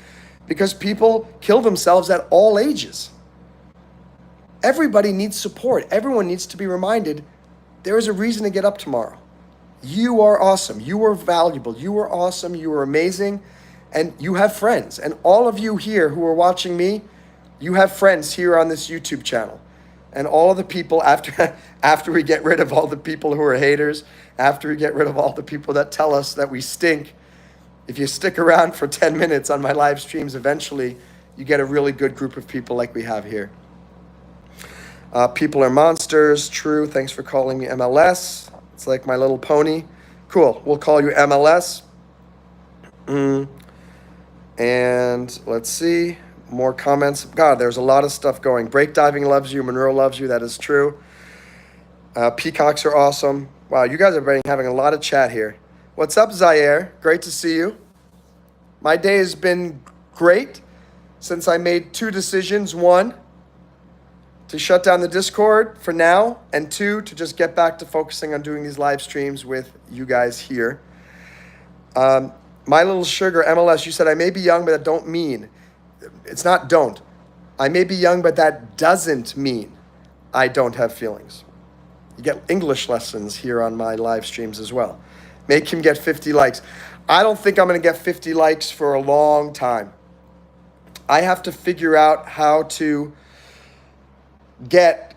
Because people kill themselves at all ages. Everybody needs support. Everyone needs to be reminded there is a reason to get up tomorrow. You are awesome. You are valuable. You are awesome. You are amazing. And you have friends. And all of you here who are watching me, you have friends here on this YouTube channel. And all of the people, after we get rid of all the people who are haters, after we get rid of all the people that tell us that we stink, if you stick around for 10 minutes on my live streams, eventually you get a really good group of people like we have here. People are monsters. True. Thanks for calling me MLS. It's like My Little Pony. Cool. We'll call you MLS. And let's see. More comments. God, there's a lot of stuff going. Breakdiving loves you. Monroe loves you. That is true. Peacocks are awesome. Wow, you guys are having a lot of chat here. What's up, Zaire? Great to see you. My day has been great since I made two decisions. One, to shut down the Discord for now, and two, to just get back to focusing on doing these live streams with you guys here. My Little Sugar, MLS, you said, I may be young, but that don't mean. It's not don't. I may be young, but that doesn't mean I don't have feelings. You get English lessons here on my live streams as well. Make him get 50 likes. I don't think I'm going to get 50 likes for a long time. I have to figure out how to get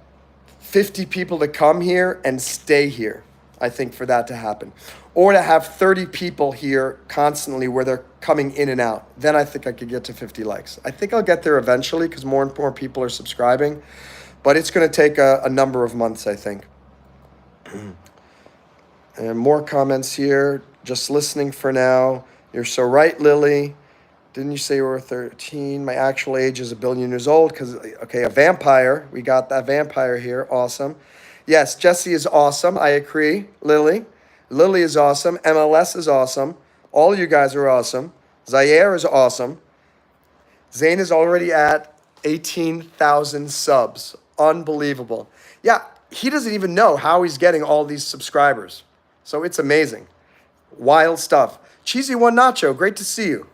50 people to come here and stay here, I think, for that to happen. Or to have 30 people here constantly where they're coming in and out. Then I think I could get to 50 likes. I think I'll get there eventually because more and more people are subscribing. But it's going to take a number of months, I think. And more comments here. Just listening for now. You're so right, Lily. Didn't you say you were 13? My actual age is 1 billion years old. Because, okay, a vampire. We got that vampire here. Awesome. Yes, Jesse is awesome. I agree. Lily is awesome. MLS is awesome. All you guys are awesome. Zaire is awesome. Zane is already at 18,000 subs. Unbelievable. Yeah, he doesn't even know how he's getting all these subscribers. So it's amazing. Wild stuff. Cheesy One Nacho, great to see you.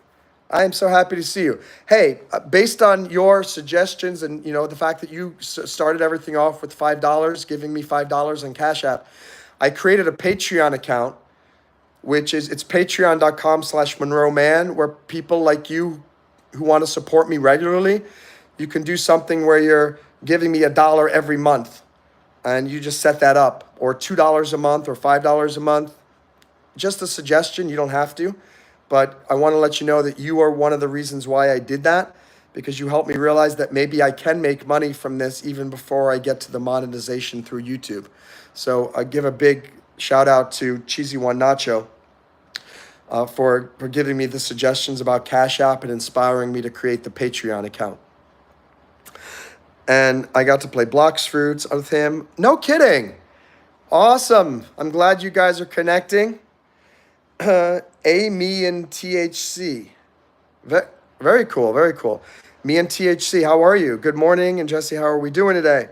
I am so happy to see you. Hey, based on your suggestions and the fact that you started everything off with $5, giving me $5 on CashApp, I created a Patreon account, it's patreon.com/MonroeMann, where people like you who want to support me regularly, you can do something where you're giving me $1 every month, and you just set that up, or $2 a month or $5 a month. Just a suggestion, you don't have to, but I want to let you know that you are one of the reasons why I did that, because you helped me realize that maybe I can make money from this even before I get to the monetization through YouTube. So I give a big shout out to Cheesy One Nacho for giving me the suggestions about Cash App and inspiring me to create the Patreon account. And I got to play Blocks Fruits with him. No kidding. Awesome. I'm glad you guys are connecting. Me, and THC. Very cool, very cool. Me and THC, how are you? Good morning. And Jesse, how are we doing today?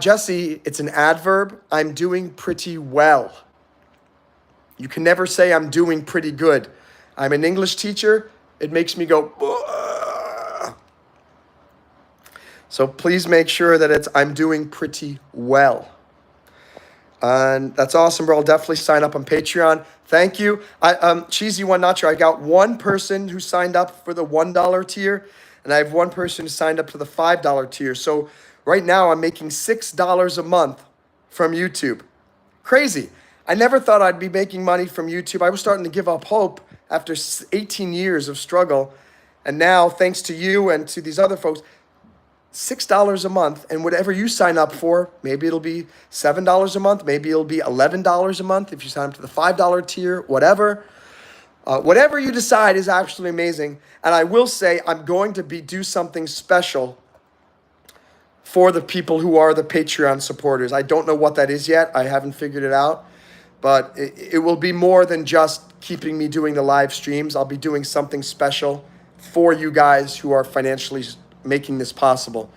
Jesse, it's an adverb. I'm doing pretty well. You can never say I'm doing pretty good. I'm an English teacher. It makes me go, "Ugh." So please make sure that it's I'm doing pretty well. And that's awesome, bro. I'll definitely sign up on Patreon. Thank you. Cheesy One Nacho, I got one person who signed up for the $1 tier, and I have one person who signed up for the $5 tier. So right now I'm making $6 a month from YouTube. Crazy. I never thought I'd be making money from YouTube. I was starting to give up hope after 18 years of struggle. And now, thanks to you and to these other folks, $6 a month, and whatever you sign up for, maybe it'll be $7 a month, maybe it'll be $11 a month if you sign up to the $5 tier, whatever. Whatever you decide is absolutely amazing. And I will say I'm going to do something special for the people who are the Patreon supporters. I don't know what that is yet. I haven't figured it out. But it will be more than just keeping me doing the live streams. I'll be doing something special for you guys who are financially making this possible.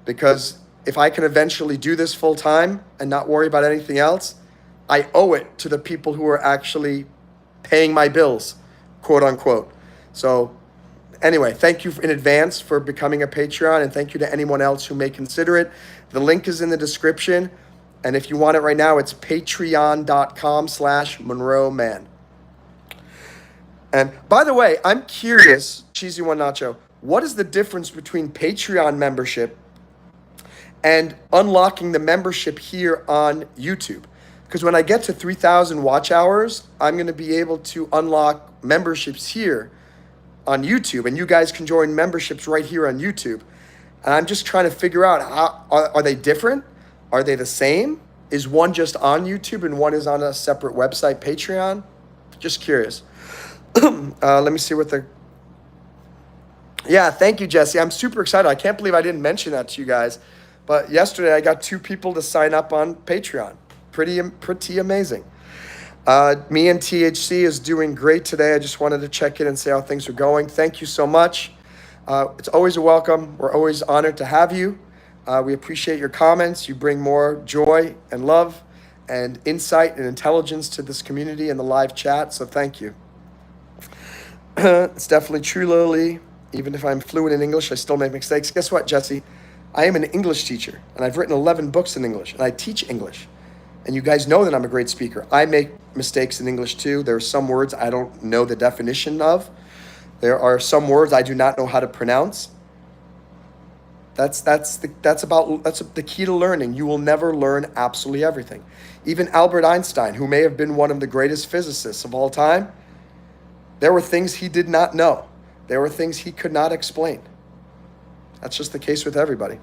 Because if I can eventually do this full time and not worry about anything else, I owe it to the people who are actually paying my bills, quote unquote. So anyway, thank you in advance for becoming a Patreon, and thank you to anyone else who may consider it. The link is in the description. And if you want it right now, it's patreon.com/MonroeMann. And by the way, I'm curious, Cheesy One Nacho, what is the difference between Patreon membership and unlocking the membership here on YouTube? Because when I get to 3,000 watch hours, I'm going to be able to unlock memberships here on YouTube. And you guys can join memberships right here on YouTube. And I'm just trying to figure out, are they different? Are they the same? Is one just on YouTube and one is on a separate website, Patreon? Just curious. Let me see what the... Yeah, thank you, Jesse. I'm super excited. I can't believe I didn't mention that to you guys. But yesterday I got 2 people to sign up on Patreon. Pretty amazing. Me and THC is doing great today. I just wanted to check in and see how things are going. Thank you so much. It's always a welcome. We're always honored to have you. We appreciate your comments. You bring more joy and love and insight and intelligence to this community and the live chat, so thank you. It's definitely true, Lily. Even if I'm fluent in English, I still make mistakes. Guess what, Jesse? I am an English teacher, and I've written 11 books in English, and I teach English. And you guys know that I'm a great speaker. I make mistakes in English too. There are some words I don't know the definition of. There are some words I do not know how to pronounce. That's the key to learning. You will never learn absolutely everything. Even Albert Einstein, who may have been one of the greatest physicists of all time, there were things he did not know. There were things he could not explain. That's just the case with everybody.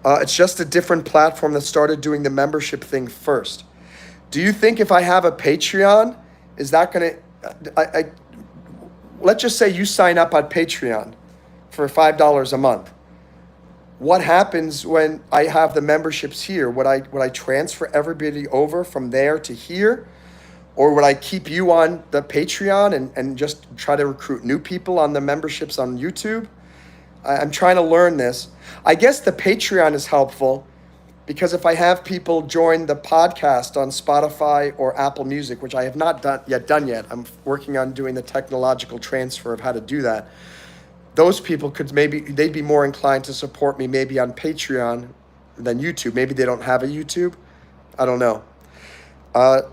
It's just a different platform that started doing the membership thing first. Do you think if I have a Patreon, is that going to... let's just say you sign up on Patreon for $5 a month. What happens when I have the memberships here? Would I transfer everybody over from there to here? Or would I keep you on the Patreon and just try to recruit new people on the memberships on YouTube? I'm trying to learn this. I guess the Patreon is helpful because if I have people join the podcast on Spotify or Apple Music, which I have not done yet, I'm working on doing the technological transfer of how to do that. Those people they'd be more inclined to support me maybe on Patreon than YouTube. Maybe they don't have a YouTube. I don't know.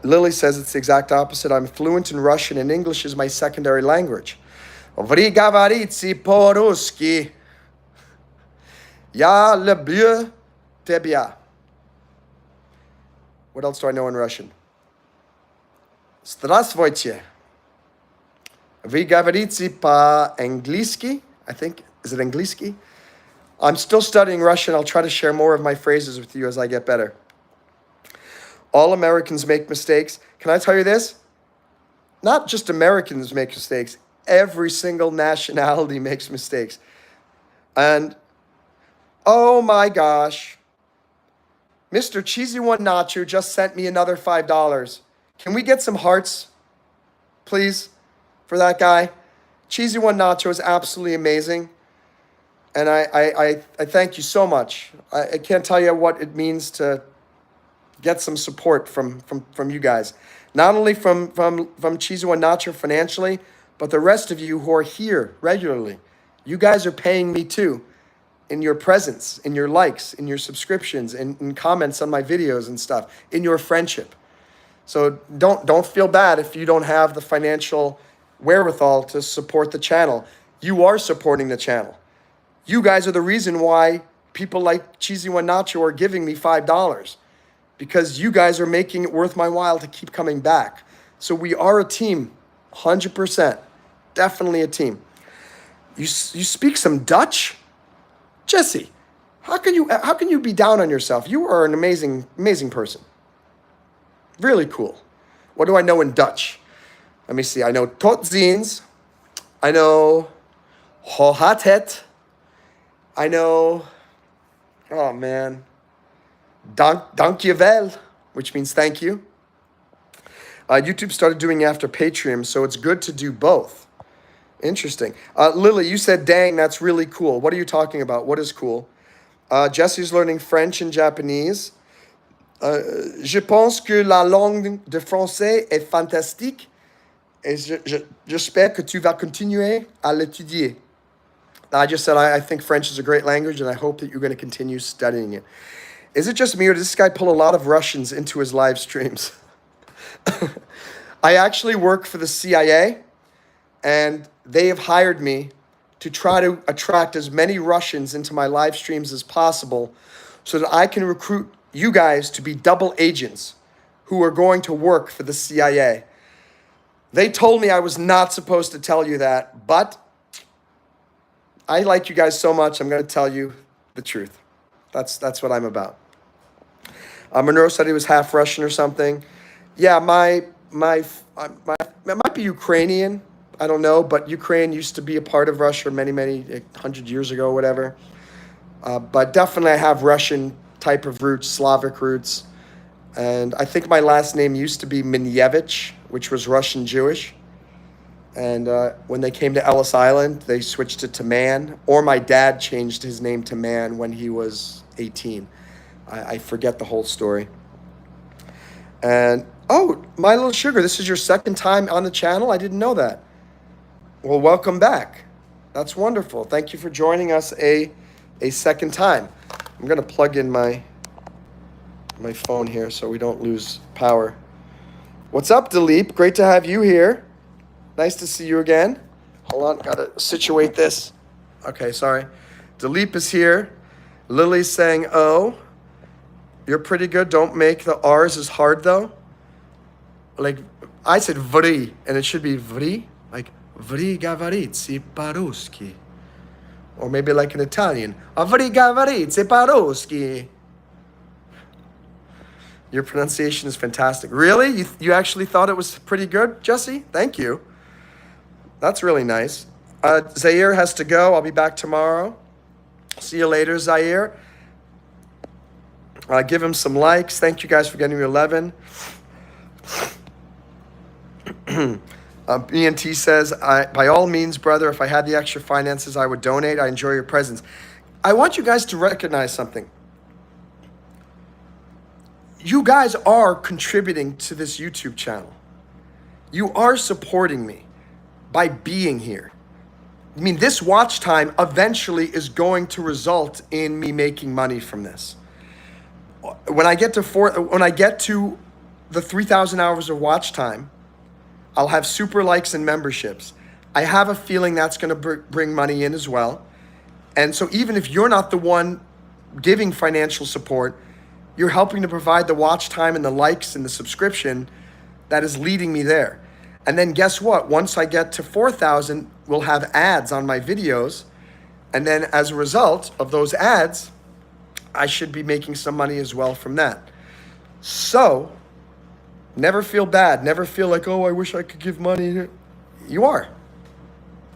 Lily says it's the exact opposite. I'm fluent in Russian and English is my secondary language. Вы говорите по-русски. Я люблю тебя. What else do I know in Russian? Здравствуйте. Вы говорите по-английски? I think, is it английский? I'm still studying Russian. I'll try to share more of my phrases with you as I get better. All Americans make mistakes. Can I tell you this? Not just Americans make mistakes. Every single nationality makes mistakes. And, oh my gosh, Mr. Cheesy One Nacho just sent me another $5. Can we get some hearts, please, for that guy? Cheesy One Nacho is absolutely amazing. And I thank you so much. I can't tell you what it means to get some support from you guys. Not only from Cheesy One Nacho financially, but the rest of you who are here regularly. You guys are paying me too. In your presence, in your likes, in your subscriptions, in comments on my videos and stuff, in your friendship. So don't feel bad if you don't have the financial wherewithal to support the channel. You are supporting the channel. You guys are the reason why people like Cheesy One Nacho are giving me $5, because you guys are making it worth my while to keep coming back. So we are a team, 100%, definitely a team. You speak some Dutch, Jesse. How can you be down on yourself? You are an amazing person. Really cool. What do I know in Dutch? Let me see. I know tot ziens. I know hoe gaat het. I know, oh man, dank je wel, which means thank you. YouTube started doing after Patreon, so it's good to do both. Interesting. Lily, you said, dang, that's really cool. What are you talking about? What is cool? Jesse's learning French and Japanese. Je pense que la langue de français est fantastique et j'espère que tu vas continuer à l'étudier. I just said I think French is a great language, and I hope that you're going to continue studying it. Is it just me, or does this guy pull a lot of Russians into his live streams? I actually work for the CIA, and they have hired me to try to attract as many Russians into my live streams as possible so that I can recruit you guys to be double agents who are going to work for the CIA. They told me I was not supposed to tell you that, but I like you guys so much, I'm going to tell you the truth. That's what I'm about. Monroe said he was half Russian or something. Yeah, it might be Ukrainian. I don't know, but Ukraine used to be a part of Russia many 100 years ago or whatever. But definitely I have Russian type of roots, Slavic roots. And I think my last name used to be Minyevich, which was Russian Jewish. And when they came to Ellis Island, they switched it to Mann. Or my dad changed his name to Mann when he was 18. I forget the whole story. And, oh, My Little Sugar, this is your second time on the channel? I didn't know that. Well, welcome back. That's wonderful. Thank you for joining us a second time. I'm going to plug in my phone here so we don't lose power. What's up, Dilip? Great to have you here. Nice to see you again. Hold on, gotta situate this. Okay, sorry. Dilip is here. Lily's saying, oh, you're pretty good. Don't make the R's as hard, though. Like, I said vri, and it should be vri. Like, vri gavaritsi paruski. Or maybe like an Italian. Vri gavaritsi paruski. Your pronunciation is fantastic. Really? You actually thought it was pretty good, Jesse? Thank you. That's really nice. Zaire has to go. I'll be back tomorrow. See you later, Zaire. Give him some likes. Thank you guys for getting me 11. BNT says, by all means, brother, if I had the extra finances, I would donate. I enjoy your presence. I want you guys to recognize something. You guys are contributing to this YouTube channel. You are supporting me by being here. I mean, this watch time eventually is going to result in me making money from this. When I get to the 3,000 hours of watch time, I'll have super likes and memberships. I have a feeling that's going to bring money in as well. And so even if you're not the one giving financial support, you're helping to provide the watch time and the likes and the subscription that is leading me there. And then guess what? Once I get to 4,000, we'll have ads on my videos. And then as a result of those ads, I should be making some money as well from that. So never feel bad. Never feel like, oh, I wish I could give money. You are.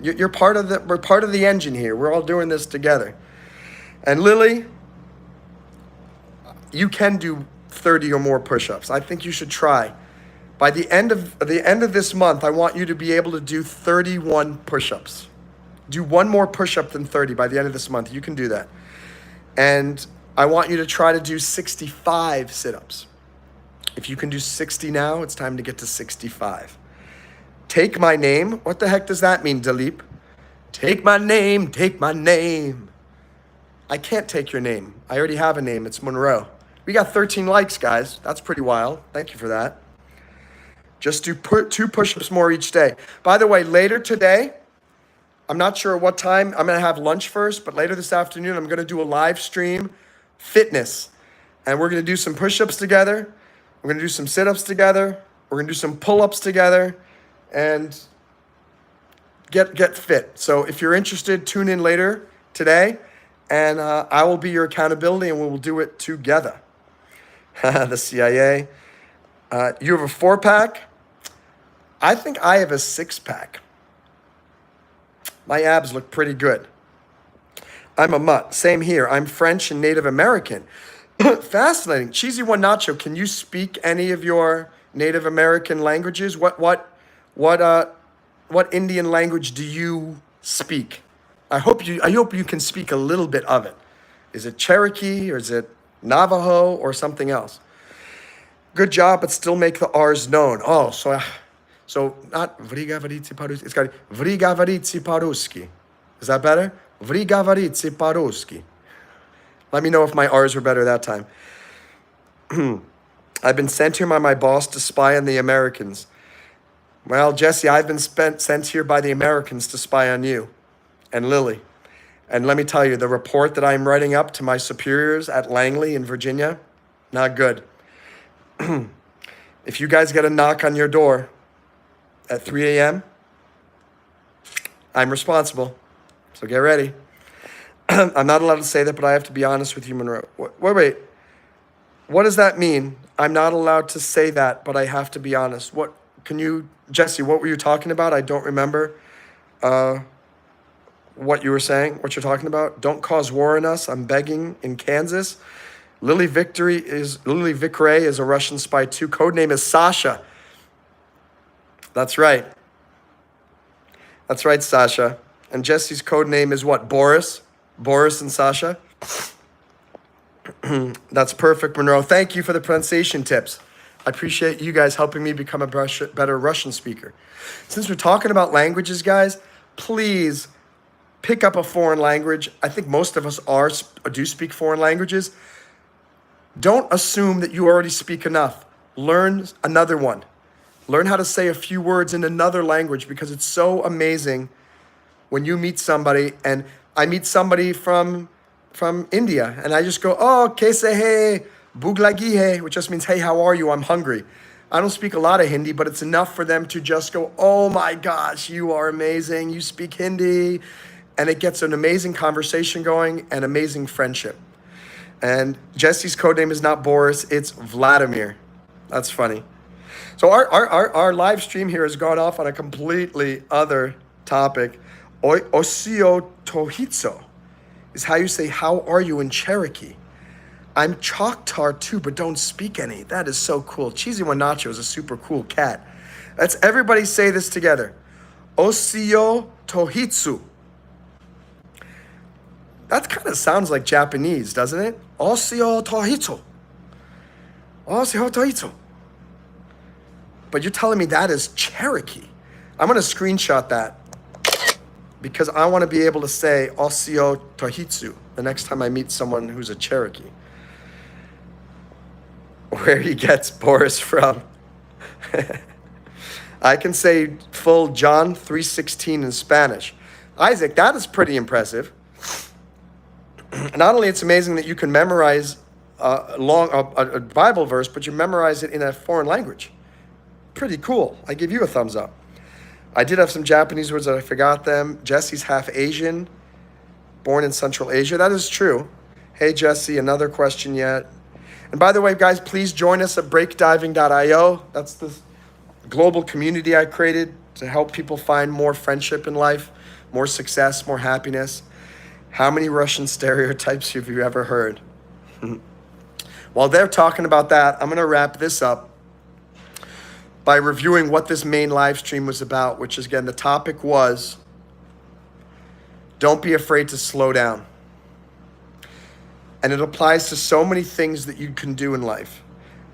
We're part of the engine here. We're all doing this together. And Lily, you can do 30 or more push-ups. I think you should try. By the end of this month, I want you to be able to do 31 push-ups. Do one more push-up than 30 by the end of this month. You can do that. And I want you to try to do 65 sit-ups. If you can do 60 now, it's time to get to 65. Take my name. What the heck does that mean, Dilip? Take my name, take my name. I can't take your name. I already have a name. It's Monroe. We got 13 likes, guys. That's pretty wild. Thank you for that. Just do 2 push-ups more each day. By the way, later today, I'm not sure what time. I'm going to have lunch first, but later this afternoon, I'm going to do a live stream fitness. And we're going to do some push-ups together. We're going to do some sit-ups together. We're going to do some pull-ups together and get fit. So if you're interested, tune in later today, and I will be your accountability, and we will do it together. The CIA. You have a 4-pack? I think I have a 6-pack. My abs look pretty good. I'm a mutt. Same here. I'm French and Native American. Fascinating. Cheesy One Nacho, can you speak any of your Native American languages? What Indian language do you speak? I hope you can speak a little bit of it. Is it Cherokee or is it Navajo or something else? Good job, but still make the R's known. Oh, so not Vrigavaritsi Paruski. It's got Vrigavaritsi Paruski. Is that better? Vrigavaritsi Paruski. Let me know if my R's were better that time. I've been sent here by my boss to spy on the Americans. Well, Jesse, I've been sent here by the Americans to spy on you and Lily. And let me tell you, the report that I'm writing up to my superiors at Langley in Virginia, not good. If you guys get a knock on your door at 3 a.m., I'm responsible. So get ready. I'm not allowed to say that, but I have to be honest with you, Monroe. Wait. What does that mean? I'm not allowed to say that, but I have to be honest. Jesse, what were you talking about? I don't remember what you were saying, what you're talking about. Don't cause war in us. I'm begging in Kansas. Lily Victory is a Russian spy too. Codename is Sasha. That's right. That's right, Sasha. And Jesse's codename is what? Boris? Boris and Sasha? That's perfect, Monroe. Thank you for the pronunciation tips. I appreciate you guys helping me become a better Russian speaker. Since we're talking about languages, guys, please pick up a foreign language. I think most of us do speak foreign languages. Don't assume that you already speak enough. Learn another one. Learn how to say a few words in another language, because it's so amazing when you meet somebody. And I meet somebody from India, and I just go, oh, kaise hai, bhuk lagi hai, which just means, hey, how are you? I'm hungry. I don't speak a lot of Hindi, but it's enough for them to just go, oh my gosh, you are amazing. You speak Hindi. And it gets an amazing conversation going and amazing friendship. And Jesse's codename is not Boris, it's Vladimir. That's funny. So our live stream here has gone off on a completely other topic. Osio Tohitso is how you say, how are you in Cherokee? I'm Choctaw too, but don't speak any. That is so cool. Cheesy One Nacho is a super cool cat. Let's everybody say this together. Osio Tohitsu. That kind of sounds like Japanese, doesn't it? Osio Tohitsu. Osio Tohitsu. But you're telling me that is Cherokee. I'm going to screenshot that because I want to be able to say Osio Tohitsu the next time I meet someone who's a Cherokee. Where he gets Boris from. I can say full John 3:16 in Spanish. Isaac, that is pretty impressive. Not only it's amazing that you can memorize a Bible verse, but you memorize it in a foreign language. Pretty cool. I give you a thumbs up. I did have some Japanese words that I forgot them. Jesse's half Asian, born in Central Asia. That is true. Hey, Jesse, another question yet. And by the way, guys, please join us at breakdiving.io. That's the global community I created to help people find more friendship in life, more success, more happiness. How many Russian stereotypes have you ever heard? While they're talking about that, I'm going to wrap this up by reviewing what this main live stream was about, which is, again, the topic was, don't be afraid to slow down. And it applies to so many things that you can do in life.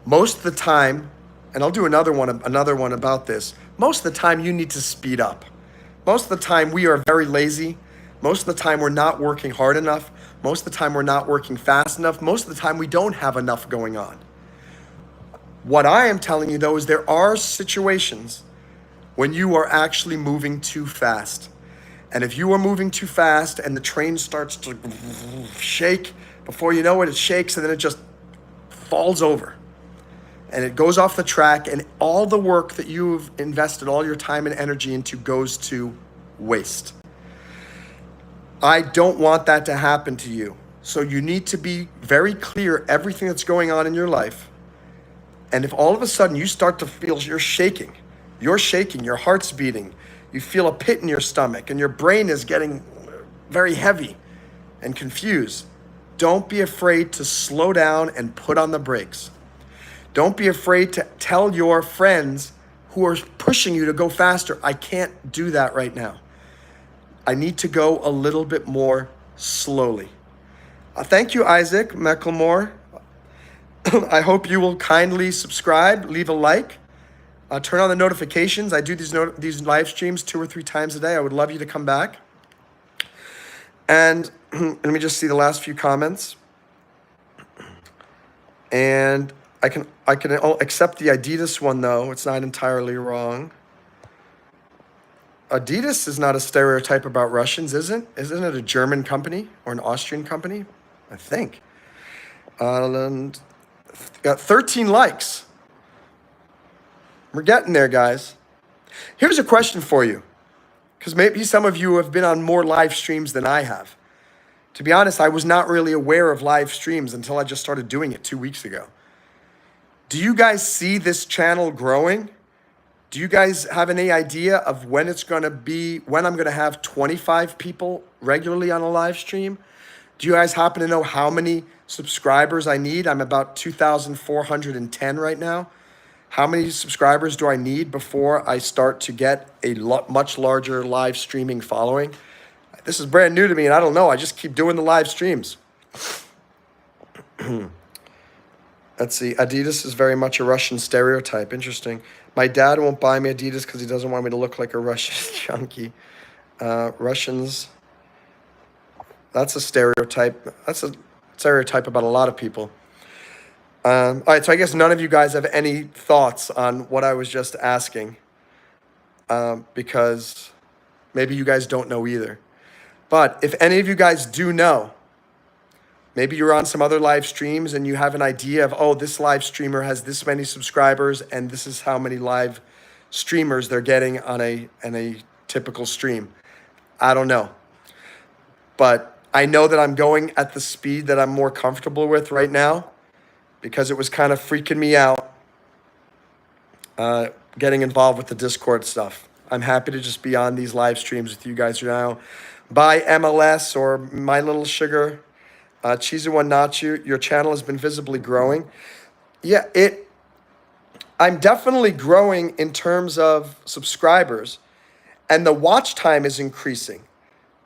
Most of the time, and I'll do another one about this, most of the time you need to speed up. Most of the time we are very lazy. Most of the time we're not working hard enough. Most of the time we're not working fast enough. Most of the time we don't have enough going on. What I am telling you though is there are situations when you are actually moving too fast. And if you are moving too fast and the train starts to shake, before you know it, it shakes and then it just falls over. And it goes off the track, and all the work that you've invested all your time and energy into goes to waste. I don't want that to happen to you. So you need to be very clear everything that's going on in your life. And if all of a sudden you start to feel you're shaking, your heart's beating, you feel a pit in your stomach, and your brain is getting very heavy and confused, don't be afraid to slow down and put on the brakes. Don't be afraid to tell your friends who are pushing you to go faster, I can't do that right now. I need to go a little bit more slowly. Thank you, Isaac Mecklemore. I hope you will kindly subscribe, leave a like, turn on the notifications. I do these live streams 2 or 3 times a day. I would love you to come back. And let me just see the last few comments. And I can accept the Adidas one though. It's not entirely wrong. Adidas is not a stereotype about Russians, isn't it a German company or an Austrian company? I think. And got 13 likes. We're getting there, guys. Here's a question for you, because maybe some of you have been on more live streams than I have. To be honest, I was not really aware of live streams until I just started doing it 2 weeks ago. Do you guys see this channel growing? Do you guys have any idea of when it's going to be, when I'm going to have 25 people regularly on a live stream? Do you guys happen to know how many subscribers I need? I'm about 2,410 right now. How many subscribers do I need before I start to get a much larger live streaming following? This is brand new to me, and I don't know. I just keep doing the live streams. Let's see. Adidas is very much a Russian stereotype. Interesting. My dad won't buy me Adidas because he doesn't want me to look like a Russian junkie. Russians, that's a stereotype. That's a stereotype about a lot of people. All right, so I guess none of you guys have any thoughts on what I was just asking, because maybe you guys don't know either. But if any of you guys do know, maybe you're on some other live streams and you have an idea of, oh, this live streamer has this many subscribers and this is how many live streamers they're getting on a typical stream. I don't know. But I know that I'm going at the speed that I'm more comfortable with right now, because it was kind of freaking me out getting involved with the Discord stuff. I'm happy to just be on these live streams with you guys now. By MLS or My Little Sugar, Cheesy One Nacho, your channel has been visibly growing. Yeah, I'm definitely growing in terms of subscribers, and the watch time is increasing.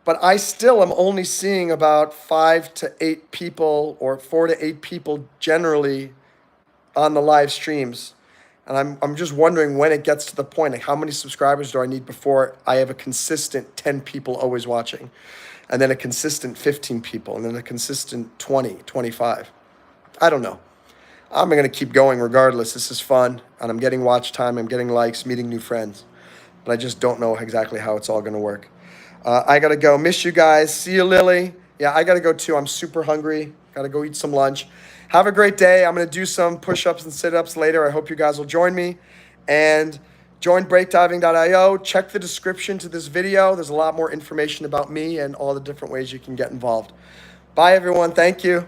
But I still am only seeing about 5 to 8 people or 4 to 8 people generally on the live streams. And I'm just wondering when it gets to the point, like how many subscribers do I need before I have a consistent 10 people always watching, and then a consistent 15 people, and then a consistent 20, 25. I don't know. I'm going to keep going regardless. This is fun, and I'm getting watch time, I'm getting likes, meeting new friends. But I just don't know exactly how it's all going to work. I got to go. Miss you guys. See you, Lily. Yeah, I got to go too. I'm super hungry. Got to go eat some lunch. Have a great day. I'm going to do some push-ups and sit-ups later. I hope you guys will join me. And join breakdiving.io. Check the description to this video. There's a lot more information about me and all the different ways you can get involved. Bye, everyone. Thank you.